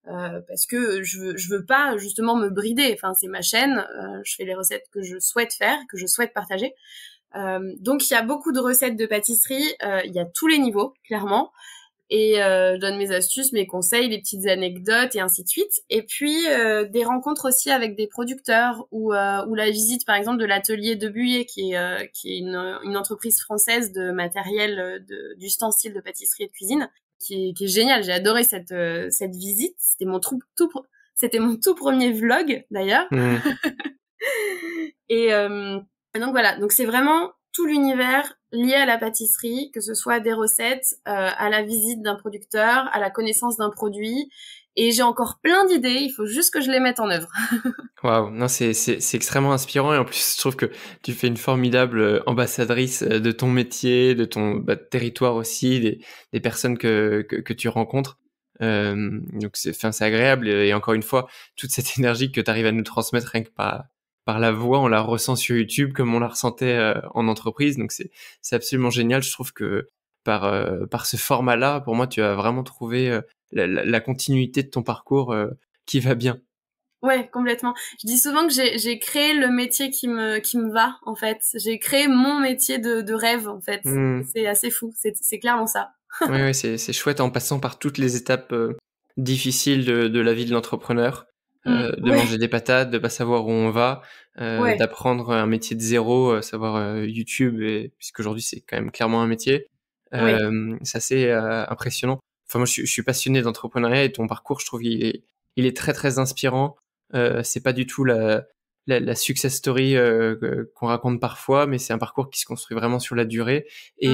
Speaker 1: parce que je veux pas justement me brider. Enfin, c'est ma chaîne, je fais les recettes que je souhaite faire, que je souhaite partager. Donc il y a beaucoup de recettes de pâtisserie, il y a tous les niveaux, clairement. Et je donne mes astuces, mes conseils, des petites anecdotes et ainsi de suite. Et puis des rencontres aussi avec des producteurs ou la visite par exemple de l'atelier de Buyer qui est une entreprise française de matériel d'ustensiles de pâtisserie et de cuisine qui est génial. J'ai adoré cette visite. C'était mon tout premier vlog d'ailleurs.
Speaker 2: Mhm.
Speaker 1: Et donc voilà, donc c'est vraiment tout l'univers lié à la pâtisserie, que ce soit des recettes, à la visite d'un producteur, à la connaissance d'un produit. Et j'ai encore plein d'idées, il faut juste que je les mette en œuvre.
Speaker 2: Waouh, non, c'est extrêmement inspirant et en plus, je trouve que tu fais une formidable ambassadrice de ton métier, de ton territoire aussi, des personnes que tu rencontres. Donc c'est agréable et encore une fois, toute cette énergie que tu arrives à nous transmettre rien que par la voix, on la ressent sur YouTube comme on la ressentait en entreprise. Donc c'est absolument génial. Je trouve que par ce format-là, pour moi, tu as vraiment trouvé la continuité de ton parcours qui va bien.
Speaker 1: Ouais, complètement. Je dis souvent que j'ai créé le métier qui me va, en fait. J'ai créé mon métier de rêve, en fait.
Speaker 2: Hmm.
Speaker 1: C'est assez fou. C'est clairement ça.
Speaker 2: Ouais, ouais, c'est chouette en passant par toutes les étapes difficiles de la vie de l'entrepreneur, de
Speaker 1: Ouais,
Speaker 2: manger des patates, de pas savoir où on va,
Speaker 1: ouais,
Speaker 2: d'apprendre un métier de zéro, savoir YouTube, et puisqu'aujourd'hui c'est quand même clairement un métier.
Speaker 1: ouais.
Speaker 2: C'est assez impressionnant. Enfin moi je suis passionné d'entrepreneuriat et ton parcours je trouve il est très très inspirant. C'est pas du tout la success story qu'on raconte parfois, mais c'est un parcours qui se construit vraiment sur la durée
Speaker 1: Mm.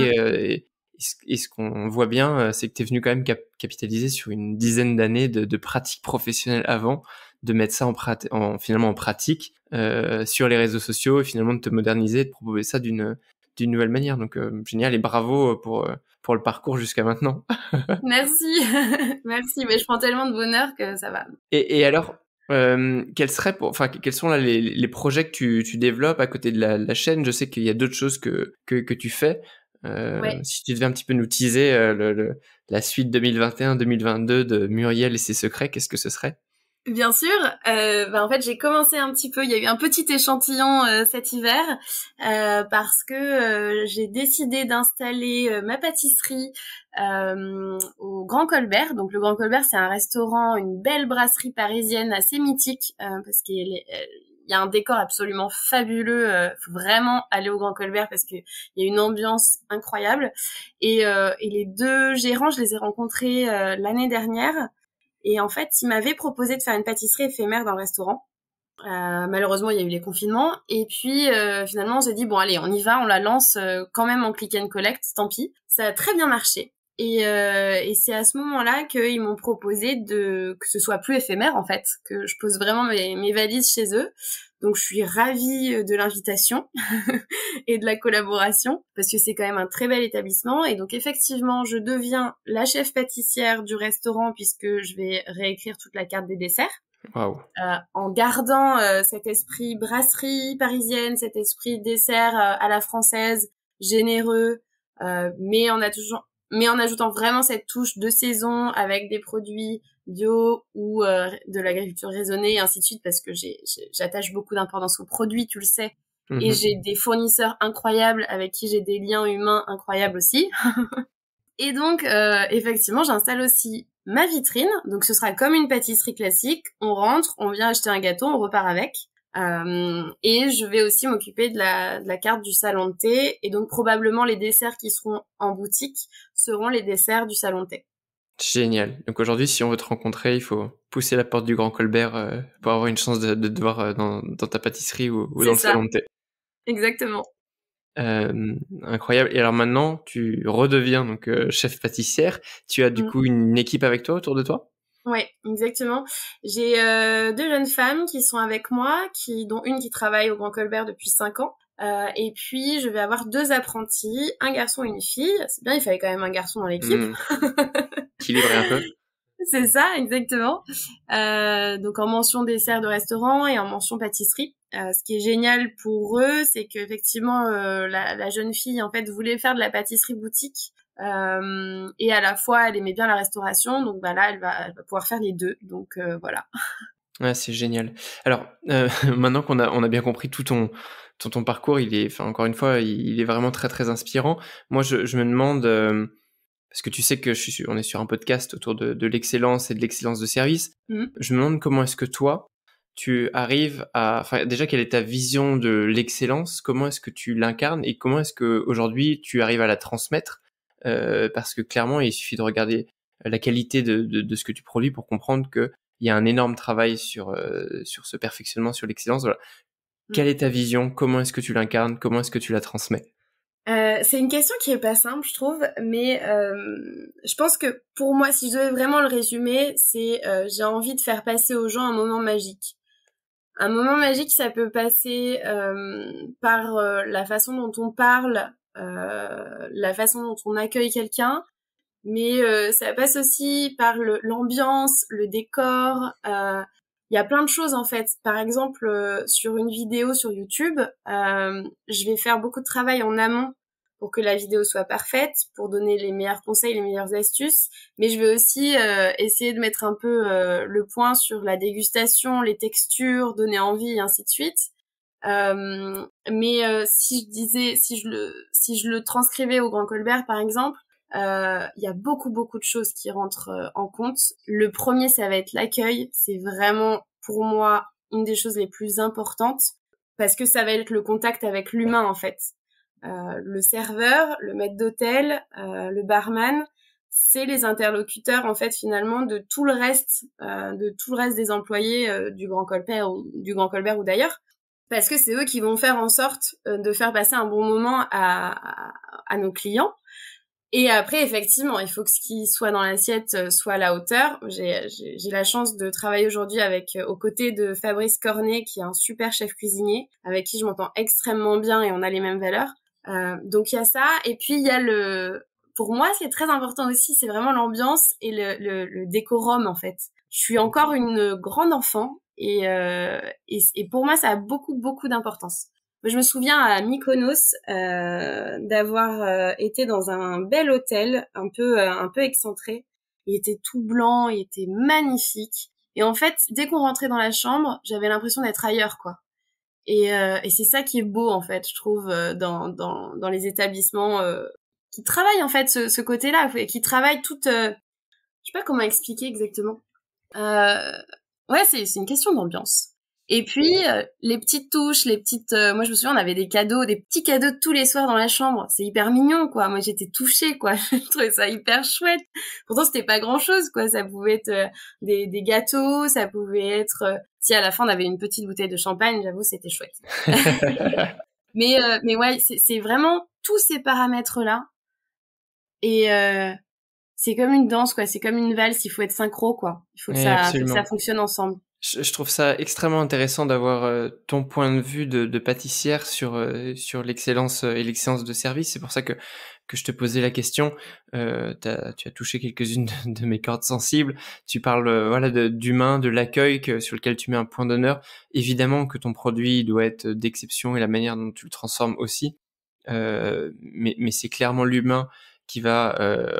Speaker 2: et ce qu'on voit bien, c'est que tu es venu quand même capitaliser sur une dizaine d'années de pratique professionnelle avant, de mettre ça finalement en pratique sur les réseaux sociaux et finalement de te moderniser, de proposer ça d'une nouvelle manière. Donc génial et bravo pour le parcours jusqu'à maintenant.
Speaker 1: Merci. Merci. Mais je prends tellement de bonheur que ça va.
Speaker 2: Et alors, quels sont là les projets que tu développes à côté de la chaîne? Je sais qu'il y a d'autres choses que tu fais.
Speaker 1: Ouais.
Speaker 2: Si tu devais un petit peu nous teaser la suite 2021-2022 de Muriel et ses secrets, qu'est-ce que ce serait?
Speaker 1: Bien sûr, en fait j'ai commencé un petit peu, il y a eu un petit échantillon cet hiver parce que j'ai décidé d'installer ma pâtisserie au Grand Colbert. Donc le Grand Colbert c'est un restaurant, une belle brasserie parisienne assez mythique parce il y a un décor absolument fabuleux. Faut vraiment aller au Grand Colbert parce que il y a une ambiance incroyable. Et les deux gérants, je les ai rencontrés l'année dernière. Et en fait, il m'avait proposé de faire une pâtisserie éphémère dans le restaurant. Malheureusement, il y a eu les confinements. Et puis, finalement, on s'est dit, bon, allez, on y va, on la lance quand même en click and collect, tant pis. Ça a très bien marché. Et c'est à ce moment-là qu'ils m'ont proposé que ce soit plus éphémère, en fait, que je pose vraiment mes valises chez eux. Donc, je suis ravie de l'invitation et de la collaboration, parce que c'est quand même un très bel établissement. Et donc, effectivement, je deviens la chef pâtissière du restaurant, puisque je vais réécrire toute la carte des desserts.
Speaker 2: Waouh.
Speaker 1: En gardant cet esprit brasserie parisienne, cet esprit dessert à la française, généreux, mais en ajoutant vraiment cette touche de saison avec des produits bio ou de l'agriculture raisonnée et ainsi de suite, parce que j'attache beaucoup d'importance aux produits, tu le sais, et
Speaker 2: Mhm.
Speaker 1: j'ai des fournisseurs incroyables avec qui j'ai des liens humains incroyables aussi. Et donc, effectivement, j'installe aussi ma vitrine. Donc, ce sera comme une pâtisserie classique. On rentre, on vient acheter un gâteau, on repart avec. Et je vais aussi m'occuper de la carte du salon de thé. Et donc, probablement, les desserts qui seront en boutique seront les desserts du salon de thé.
Speaker 2: Génial. Donc aujourd'hui, si on veut te rencontrer, il faut pousser la porte du Grand Colbert pour avoir une chance de te voir dans ta pâtisserie ou dans
Speaker 1: C'est
Speaker 2: le salon
Speaker 1: ça,
Speaker 2: de thé.
Speaker 1: exactement.
Speaker 2: Incroyable. Et alors maintenant, tu redeviens donc chef pâtissière. Tu as du
Speaker 1: Mm.
Speaker 2: coup une équipe avec toi autour de toi?
Speaker 1: Ouais, exactement. J'ai deux jeunes femmes qui sont avec moi, dont une qui travaille au Grand Colbert depuis 5 ans. Et puis, je vais avoir deux apprentis, un garçon et une fille. C'est bien, il fallait quand même un garçon dans l'équipe.
Speaker 2: Hmm. Équilibrer un peu.
Speaker 1: C'est ça, exactement. Donc en mention dessert de restaurant et en mention pâtisserie. Ce qui est génial pour eux, c'est qu'effectivement la jeune fille en fait voulait faire de la pâtisserie boutique et à la fois elle aimait bien la restauration. Donc bah là elle va pouvoir faire les deux. Donc voilà.
Speaker 2: Ouais, c'est génial. Alors maintenant qu'on a bien compris tout ton parcours, enfin encore une fois, il est vraiment très très inspirant. Moi, je me demande parce que tu sais que on est sur un podcast autour de l'excellence et de l'excellence de service. Je me demande comment est-ce que toi, tu arrives enfin, déjà, quelle est ta vision de l'excellence? Comment est-ce que tu l'incarnes et comment est-ce que aujourd'hui tu arrives à la transmettre? Parce que clairement, il suffit de regarder la qualité de ce que tu produis pour comprendre que il y a un énorme travail sur ce perfectionnement, sur l'excellence. Voilà. Quelle est ta vision? Comment est-ce que tu l'incarnes? Comment est-ce que tu la transmets?
Speaker 1: C'est une question qui est pas simple, je trouve, mais je pense que pour moi, si je devais vraiment le résumer, c'est j'ai envie de faire passer aux gens un moment magique. Un moment magique, ça peut passer par la façon dont on parle, la façon dont on accueille quelqu'un, mais ça passe aussi par l'ambiance, le décor. Il y a plein de choses en fait. Par exemple, sur une vidéo sur YouTube, je vais faire beaucoup de travail en amont pour que la vidéo soit parfaite, pour donner les meilleurs conseils, les meilleures astuces. Mais je vais aussi essayer de mettre un peu le point sur la dégustation, les textures, donner envie et ainsi de suite. Mais si je le transcrivais au Grand Colbert par exemple, il y a beaucoup de choses qui rentrent en compte. Le premier, ça va être l'accueil. C'est vraiment pour moi une des choses les plus importantes parce que ça va être le contact avec l'humain en fait. Le serveur, le maître d'hôtel, le barman, c'est les interlocuteurs en fait finalement de tout le reste des employés du Grand Colbert ou d'ailleurs. Parce que c'est eux qui vont faire en sorte de faire passer un bon moment à nos clients. Et après, effectivement, il faut que ce qui soit dans l'assiette soit à la hauteur. J'ai la chance de travailler aujourd'hui aux côtés de Fabrice Cornet, qui est un super chef cuisinier, avec qui je m'entends extrêmement bien et on a les mêmes valeurs. Donc il y a ça. Et puis il y a pour moi, c'est très important aussi, c'est vraiment l'ambiance et le décorum, en fait. Je suis encore une grande enfant et pour moi, ça a beaucoup d'importance. Je me souviens à Mykonos d'avoir été dans un bel hôtel un peu excentré. Il était tout blanc, il était magnifique. Et en fait, dès qu'on rentrait dans la chambre, j'avais l'impression d'être ailleurs, quoi. Et c'est ça qui est beau, en fait, je trouve, dans les établissements qui travaillent en fait ce côté-là, qui travaillent je sais pas comment expliquer exactement. Ouais, c'est une question d'ambiance. Et puis les petites touches, moi je me souviens on avait des petits cadeaux tous les soirs dans la chambre. C'est hyper mignon quoi. Moi j'étais touchée quoi. Je trouvais ça hyper chouette. Pourtant c'était pas grand-chose quoi. Ça pouvait être des gâteaux, ça pouvait être si à la fin on avait une petite bouteille de champagne, j'avoue c'était chouette. Mais ouais, c'est vraiment tous ces paramètres-là. Et c'est comme une danse, quoi. C'est comme une valse. Il faut être synchro, quoi. Il faut que ça fonctionne ensemble.
Speaker 2: Je trouve ça extrêmement intéressant d'avoir ton point de vue de pâtissière sur l'excellence et l'excellence de service. C'est pour ça que je te posais la question. Tu as touché quelques-unes de mes cordes sensibles. Tu parles voilà d'humain, de l'accueil sur lequel tu mets un point d'honneur. Évidemment que ton produit doit être d'exception et la manière dont tu le transformes aussi. Mais c'est clairement l'humain qui va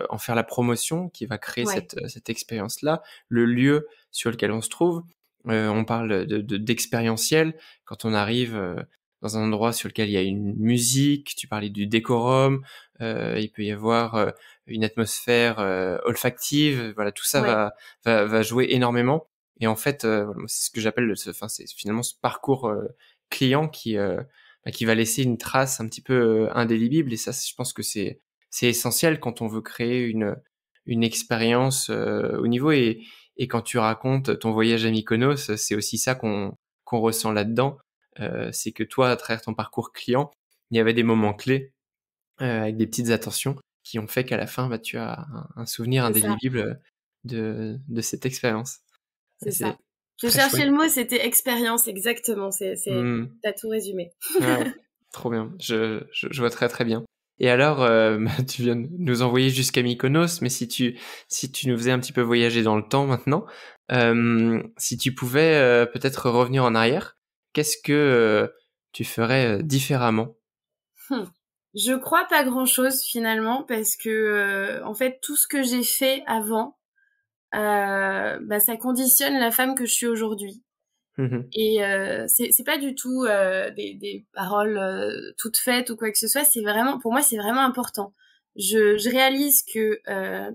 Speaker 2: en faire la promotion, qui va créer cette expérience-là, le lieu sur lequel on se trouve. On parle d'expérientiel quand on arrive dans un endroit sur lequel il y a une musique. Tu parlais du décorum, il peut y avoir une atmosphère olfactive. Voilà, tout ça va jouer énormément. Et en fait, c'est ce que j'appelle, c'est finalement ce parcours client qui va laisser une trace un petit peu indélébile. Et ça, je pense que c'est essentiel quand on veut créer une expérience au niveau et quand tu racontes ton voyage à Mykonos, c'est aussi ça qu'on ressent là-dedans. C'est que toi, à travers ton parcours client, il y avait des moments clés avec des petites attentions qui ont fait qu'à la fin, tu as un souvenir indélébile de cette expérience.
Speaker 1: C'est ça. Je cherchais le mot, c'était expérience, exactement. T'as tout résumé.
Speaker 2: Ouais, trop bien. Je vois très très bien. Et alors, tu viens de nous envoyer jusqu'à Mykonos, mais si tu nous faisais un petit peu voyager dans le temps maintenant, si tu pouvais peut-être revenir en arrière, qu'est-ce que tu ferais différemment?
Speaker 1: Je crois pas grand-chose finalement parce que en fait tout ce que j'ai fait avant, ça conditionne la femme que je suis aujourd'hui.
Speaker 2: Mhm.
Speaker 1: Et c'est pas du tout des paroles toutes faites ou quoi que ce soit. C'est vraiment, pour moi, c'est vraiment important. Je réalise que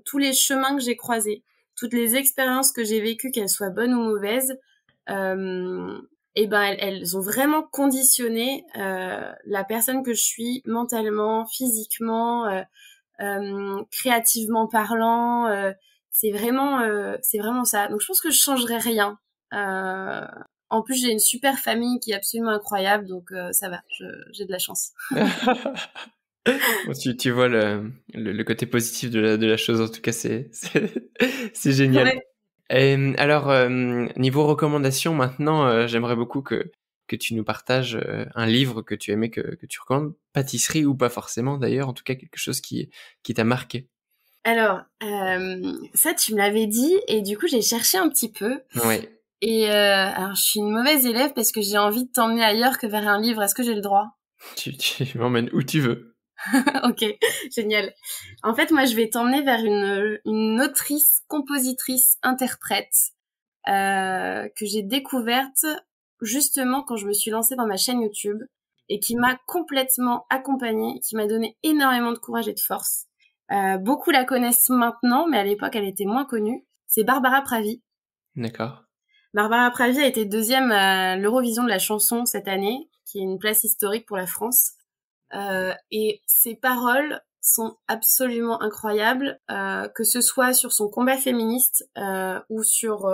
Speaker 1: tous les chemins que j'ai croisés, toutes les expériences que j'ai vécues, qu'elles soient bonnes ou mauvaises, elles ont vraiment conditionné la personne que je suis mentalement, physiquement, créativement parlant. C'est vraiment ça. Donc je pense que je changerais rien. Euh, En plus, j'ai une super famille qui est absolument incroyable, donc ça va, j'ai de la chance.
Speaker 2: Bon, tu vois le côté positif de la chose, en tout cas, c'est génial.
Speaker 1: Ouais.
Speaker 2: Et, alors, niveau recommandation, maintenant, j'aimerais beaucoup que tu nous partages un livre que tu aimais, que tu recommandes, pâtisserie ou pas forcément d'ailleurs, en tout cas quelque chose qui t'a marqué.
Speaker 1: Alors, ça, tu me l'avais dit, et du coup, j'ai cherché un petit peu.
Speaker 2: Ouais,
Speaker 1: Et alors, je suis une mauvaise élève parce que j'ai envie de t'emmener ailleurs que vers un livre. Est-ce que j'ai le droit?
Speaker 2: tu m'emmènes où tu veux.
Speaker 1: Ok, génial. En fait, moi, je vais t'emmener vers une autrice, compositrice, interprète que j'ai découverte justement quand je me suis lancée dans ma chaîne YouTube et qui m'a complètement accompagnée, qui m'a donné énormément de courage et de force. Beaucoup la connaissent maintenant, mais à l'époque, elle était moins connue. C'est Barbara Pravi.
Speaker 2: D'accord.
Speaker 1: Barbara Pravi a été deuxième à l'Eurovision de la chanson cette année, qui est une place historique pour la France. Et ses paroles sont absolument incroyables, que ce soit sur son combat féministe ou sur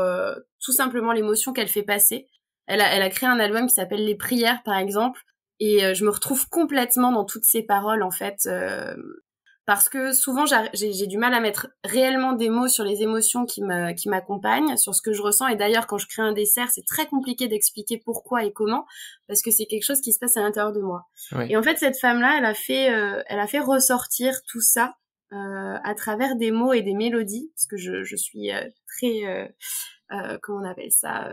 Speaker 1: tout simplement l'émotion qu'elle fait passer. Elle a créé un album qui s'appelle Les Prières, par exemple, et je me retrouve complètement dans toutes ses paroles, en fait, parce que souvent j'ai du mal à mettre réellement des mots sur les émotions qui m'accompagnent, sur ce que je ressens. Et d'ailleurs, quand je crée un dessert, c'est très compliqué d'expliquer pourquoi et comment, parce que c'est quelque chose qui se passe à l'intérieur de moi. Et
Speaker 2: Ouais.
Speaker 1: en fait, cette femme-là, elle a fait ressortir tout ça à travers des mots et des mélodies, parce que je suis très comment on appelle ça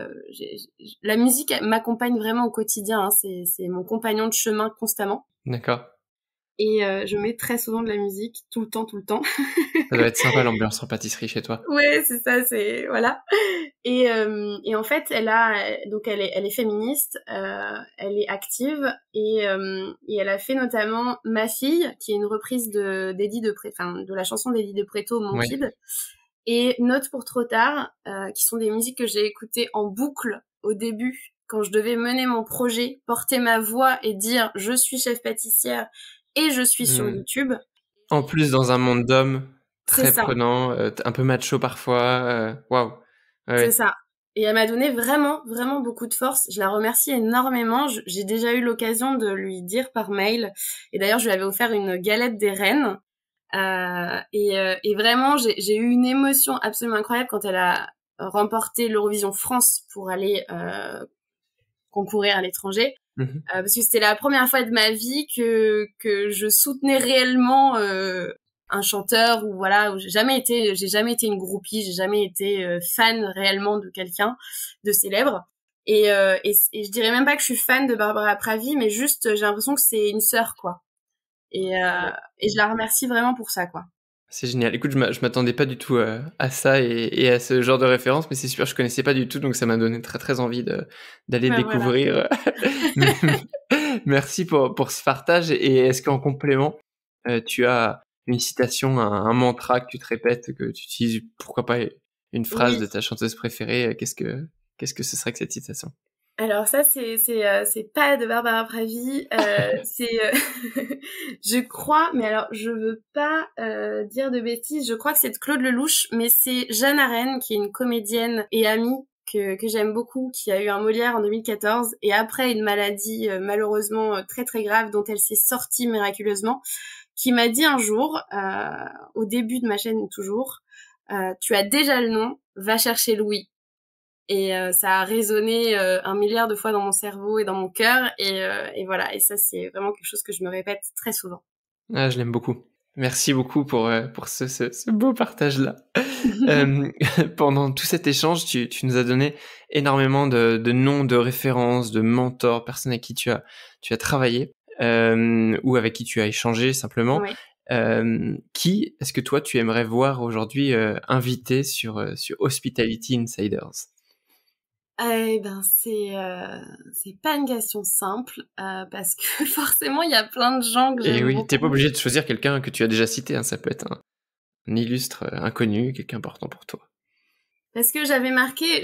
Speaker 1: la musique m'accompagne vraiment au quotidien, hein, c'est mon compagnon de chemin constamment.
Speaker 2: D'accord.
Speaker 1: Et je mets très souvent de la musique, tout le temps, tout le temps.
Speaker 2: Ça doit être sympa l'ambiance en pâtisserie chez toi.
Speaker 1: Ouais, c'est ça, c'est voilà. Et en fait, elle est féministe, elle est active et elle a fait notamment Ma fille, qui est une reprise de la chanson d'Eddie de Pretto, Mon
Speaker 2: Ouais.
Speaker 1: Kid, et Note pour trop tard, qui sont des musiques que j'ai écoutées en boucle au début quand je devais mener mon projet, porter ma voix et dire je suis chef pâtissière et je suis sur
Speaker 2: Hmm.
Speaker 1: YouTube.
Speaker 2: En plus, dans un monde d'hommes
Speaker 1: C'est
Speaker 2: très
Speaker 1: ça.
Speaker 2: prenant, un peu macho parfois. Waouh. Ouais,
Speaker 1: C'est
Speaker 2: ouais.
Speaker 1: ça. Et elle m'a donné vraiment, vraiment beaucoup de force. Je la remercie énormément. J'ai déjà eu l'occasion de lui dire par mail. Et d'ailleurs, je lui avais offert une galette des reines. Et vraiment, j'ai eu une émotion absolument incroyable quand elle a remporté l'Eurovision France pour aller concourir à l'étranger.
Speaker 2: Mhm.
Speaker 1: Parce que c'était la première fois de ma vie que je soutenais réellement un chanteur, ou voilà, où j'ai jamais été une groupie, j'ai jamais été fan réellement de quelqu'un de célèbre. Et je dirais même pas que je suis fan de Barbara Pravi, mais juste j'ai l'impression que c'est une sœur, quoi. Et je la remercie vraiment pour ça, quoi.
Speaker 2: C'est génial. Écoute, je m'attendais pas du tout à ça et à ce genre de référence, mais c'est super, je connaissais pas du tout, donc ça m'a donné très très envie d'aller
Speaker 1: Ben voilà.
Speaker 2: découvrir. Merci pour ce partage. Et est-ce qu'en complément, tu as une citation, un mantra que tu te répètes, que tu utilises, pourquoi pas une phrase
Speaker 1: Oui.
Speaker 2: de ta chanteuse préférée? Qu'est-ce que ce serait que cette citation?
Speaker 1: Alors ça, c'est pas de Barbara Pravi, je crois, mais alors je veux pas dire de bêtises, je crois que c'est de Claude Lelouch, mais c'est Jeanne Arène, qui est une comédienne et amie que j'aime beaucoup, qui a eu un Molière en 2014, et après une maladie malheureusement très très grave dont elle s'est sortie miraculeusement, qui m'a dit un jour, au début de ma chaîne toujours, tu as déjà le nom, va chercher Louis. Et ça a résonné un milliard de fois dans mon cerveau et dans mon cœur, et voilà, et ça c'est vraiment quelque chose que je me répète très souvent.
Speaker 2: Ah, je l'aime beaucoup. Merci beaucoup pour ce beau partage-là. Pendant tout cet échange, tu nous as donné énormément de noms, de références, de mentors, personnes avec qui tu as travaillé ou avec qui tu as échangé simplement.
Speaker 1: Oui.
Speaker 2: Qui est-ce que toi, tu aimerais voir aujourd'hui invité sur Hospitality Insiders?
Speaker 1: Eh ben, c'est pas une question simple parce que forcément il y a plein de gens que
Speaker 2: Et
Speaker 1: j'aime
Speaker 2: oui, t'es pas
Speaker 1: beaucoup.
Speaker 2: obligé de choisir quelqu'un que tu as déjà cité, hein, ça peut être un illustre inconnu, quelqu'un important pour toi.
Speaker 1: Parce que j'avais marqué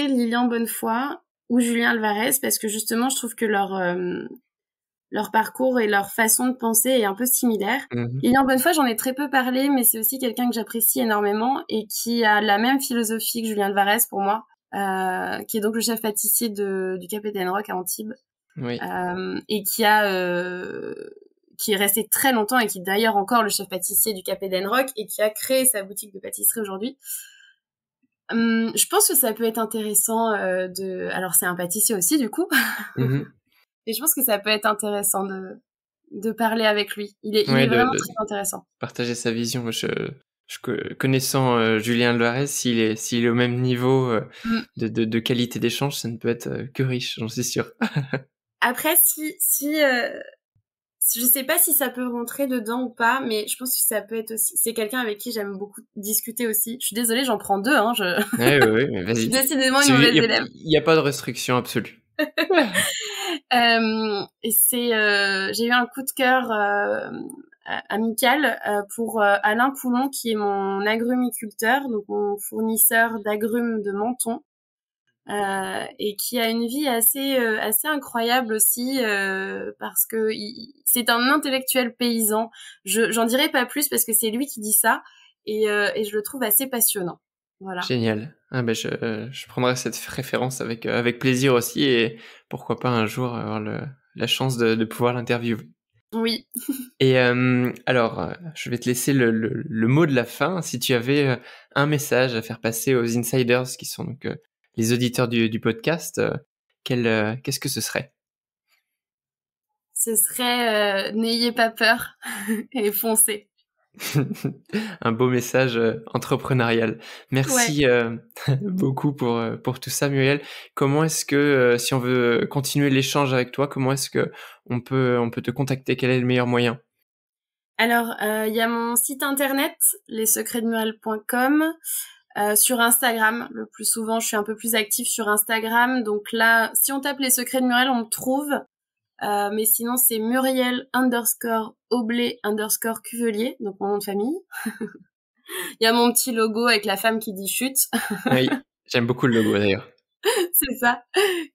Speaker 1: Lilian Bonnefoy ou Julien Alvarez parce que justement je trouve que leur parcours et leur façon de penser est un peu similaire.
Speaker 2: Mhm.
Speaker 1: Lilian Bonnefoy, j'en ai très peu parlé, mais c'est aussi quelqu'un que j'apprécie énormément et qui a la même philosophie que Julien Alvarez pour moi, qui est donc le chef pâtissier du Café d'Enroc à Antibes,
Speaker 2: Oui.
Speaker 1: et qui est resté très longtemps et qui est d'ailleurs encore le chef pâtissier du Café d'Enroc et qui a créé sa boutique de pâtisserie aujourd'hui. Je pense que ça peut être intéressant alors c'est un pâtissier aussi du coup.
Speaker 2: Mhm.
Speaker 1: Et je pense que ça peut être intéressant de parler avec lui. Il est vraiment très intéressant.
Speaker 2: Partager sa vision. Connaissant Julien Alvarez, s'il est au même niveau de qualité d'échange, ça ne peut être que riche, j'en suis sûr.
Speaker 1: Après, je sais pas si ça peut rentrer dedans ou pas, mais je pense que ça peut être aussi. C'est quelqu'un avec qui j'aime beaucoup discuter aussi. Je suis désolée, j'en prends deux.
Speaker 2: Ouais, mais vas-y.
Speaker 1: Je suis décidément une mauvaise élève.
Speaker 2: Il n'y a pas de restriction absolue.
Speaker 1: Et j'ai eu un coup de cœur amical pour Alain Poulon, qui est mon agrumiculteur, donc mon fournisseur d'agrumes de Menton. Et qui a une vie assez incroyable aussi parce que c'est un intellectuel paysan. J'en dirai pas plus parce que c'est lui qui dit ça et je le trouve assez passionnant. Voilà.
Speaker 2: Génial. Ah ben je prendrai cette référence avec plaisir aussi et pourquoi pas un jour avoir la chance de pouvoir l'interviewer.
Speaker 1: Oui.
Speaker 2: Et alors, je vais te laisser le mot de la fin. Si tu avais un message à faire passer aux insiders qui sont donc les auditeurs du podcast, qu'est-ce que ce serait?
Speaker 1: Ce serait n'ayez pas peur et foncez.
Speaker 2: Un beau message entrepreneurial. Merci beaucoup pour tout ça, Muriel. Comment est-ce que, si on veut continuer l'échange avec toi, comment est-ce que on peut te contacter? Quel est le meilleur moyen?
Speaker 1: Alors, il y a mon site internet, lessecretsdemuriel.com. Sur Instagram, le plus souvent, je suis un peu plus active sur Instagram. Donc là, si on tape les secrets de Muriel, on me trouve. Mais sinon, c'est Muriel_Oblé_Cuvelier, donc mon nom de famille. Il y a mon petit logo avec la femme qui dit chute.
Speaker 2: Oui, j'aime beaucoup le logo d'ailleurs.
Speaker 1: C'est ça.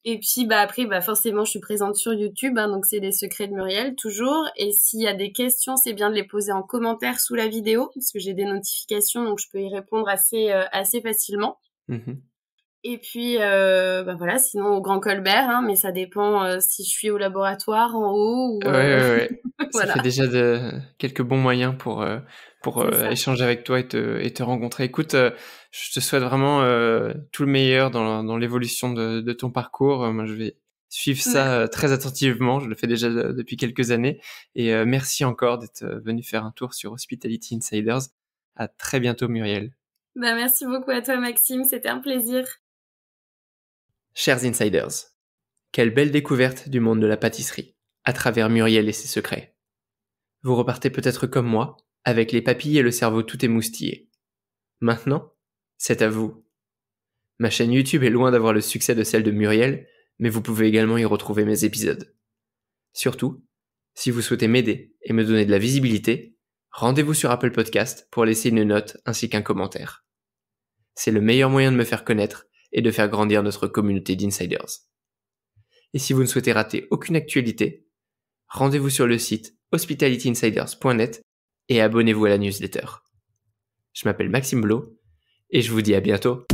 Speaker 1: Et puis après forcément je suis présente sur YouTube, donc c'est les secrets de Muriel toujours. Et s'il y a des questions, c'est bien de les poser en commentaire sous la vidéo parce que j'ai des notifications, donc je peux y répondre assez facilement.
Speaker 2: Mm-hmm.
Speaker 1: Et puis voilà, sinon au Grand Colbert, mais ça dépend si je suis au laboratoire en haut ou
Speaker 2: Ouais.
Speaker 1: voilà.
Speaker 2: Ça fait déjà quelques bons moyens pour échanger avec toi et te rencontrer. Écoute, je te souhaite vraiment tout le meilleur dans l'évolution de ton parcours. Moi, je vais suivre ça très attentivement. Je le fais déjà depuis quelques années. Et merci encore d'être venu faire un tour sur Hospitality Insiders. À très bientôt, Muriel.
Speaker 1: Merci beaucoup à toi, Maxime. C'était un plaisir.
Speaker 2: Chers Insiders, quelle belle découverte du monde de la pâtisserie, à travers Muriel et ses secrets. Vous repartez peut-être comme moi, avec les papilles et le cerveau tout émoustillé. Maintenant, c'est à vous. Ma chaîne YouTube est loin d'avoir le succès de celle de Muriel, mais vous pouvez également y retrouver mes épisodes. Surtout, si vous souhaitez m'aider et me donner de la visibilité, rendez-vous sur Apple Podcast pour laisser une note ainsi qu'un commentaire. C'est le meilleur moyen de me faire connaître et de faire grandir notre communauté d'insiders. Et si vous ne souhaitez rater aucune actualité, rendez-vous sur le site hospitalityinsiders.net et abonnez-vous à la newsletter. Je m'appelle Maxime Blo et je vous dis à bientôt.